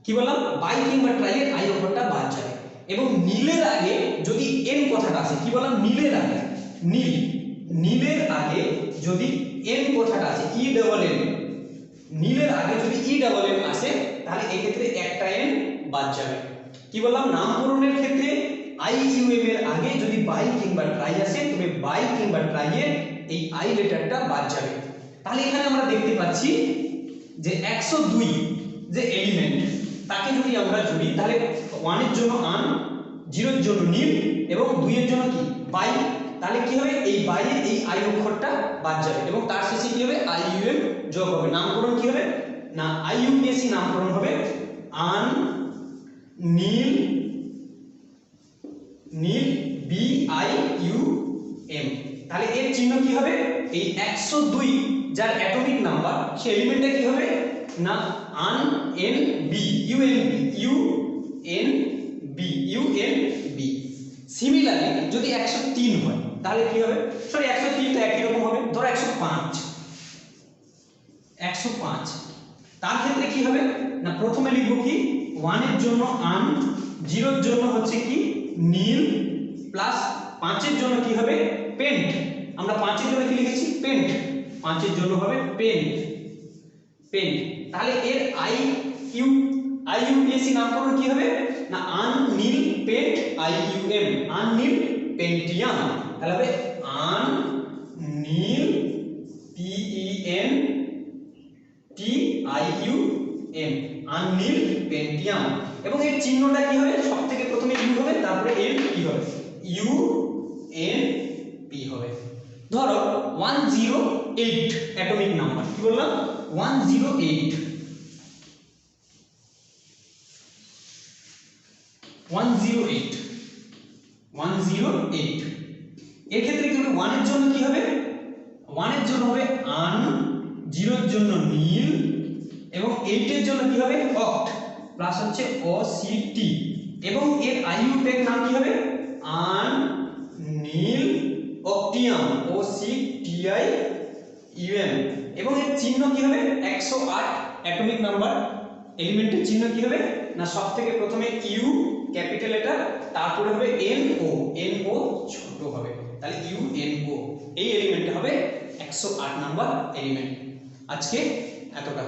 কি বললাম, বাই কিংবা ট্রাই এর আই অক্ষরটা বাদ যাবে। এবং নীলের আগে যদি এন কথাটা আসে, কি বললাম, নীলের আগে, নীল, নীলের আগে যদি এন কথাটা আসে, ই ডাবল এন, নীলের আগে যদি ই ডাবল এন আসে, তাহলে এই ক্ষেত্রে একটা এন বাদ যাবে। কি বললাম, নামকরণের ক্ষেত্রে আই ইউ এম এর আগে যদি বাই কিংবা ট্রাই আসে, তবে বাই কিংবা ট্রাই এর এই আই লেটারটা বাদ যাবে। তাহলে এখানে আমরা দেখতে পাচ্ছি যে 102 যে এলিমেন্ট, তাকে যদি আমরা জুড়ি, তাহলে 1 এর জন্য আন, 0 এর জন্য নীল এবং 2 এর জন্য কি বাই, তাহলে কি হবে, এই বাই এর এই আই অক্ষরটা বাদ যাবে এবং তার শেষে কি হবে, আই ইউ এম যোগ হবে। নামকরণ কি হবে না I U P S C নামকরণ হবে un nil, nil B I U M. তাহলে এর চিহ্ন কি হবে, এই 102 যার অ্যাটমিক নাম্বার, সেই এলিমেন্টটা কি হবে না un N B U N B, U N B, U N B. Similarly যদি 103 হয়, তাহলে কি হবে, সরি 103 তো একই রকম হবে, ধরো 105, 105, তার ক্ষেত্রে কি হবে না প্রথমে লিখব কি 1 এর জন্য আন, 0 এর জন্য হচ্ছে কি নীল, প্লাস 5 এর জন্য কি হবে পেন্ট, আমরা 5 এর জন্য কি লিখেছি পেন্ট, 5 এর জন্য হবে পেন্ট, পেন্ট। তাহলে এর I U P S C নামকরণ কি হবে না un nil pent I U M, un nil pentium. তাহলে হবে un nil P E N T I U M, un nil pentium. এবং এর চিহ্নটা কি হবে, সবথেকে প্রথমে ইউ হবে, তারপরে এন পি হবে, ইউ এন পি হবে। ধরো 108 অ্যাটমিক নাম্বার, কি বললাম 108, 108, 108, এর ক্ষেত্রে কি হবে, 1 এর জন্য কি হবে, 1 এর জন্য হবে আন, 0 এর জন্য নীল এবং 8 এর জন্য কি হবে অক্ট, প্লাস হচ্ছে ও সি টি, এবং এর আইইউ ট্যাগ নাম কি হবে un nil octium, O C T I U M. এবং এর চিহ্ন কি হবে 108 অ্যাটমিক নাম্বার, এলিমেন্টের চিহ্ন কি হবে না সবথেকে প্রথমে ইউ ক্যাপিটাল লেটার, তারপরে হবে এন ও, এন ও ছোট হবে, তাহলে ইউ এন ও, এই এলিমেন্টটা হবে 108 নাম্বার এলিমেন্ট। আজকে এতটা।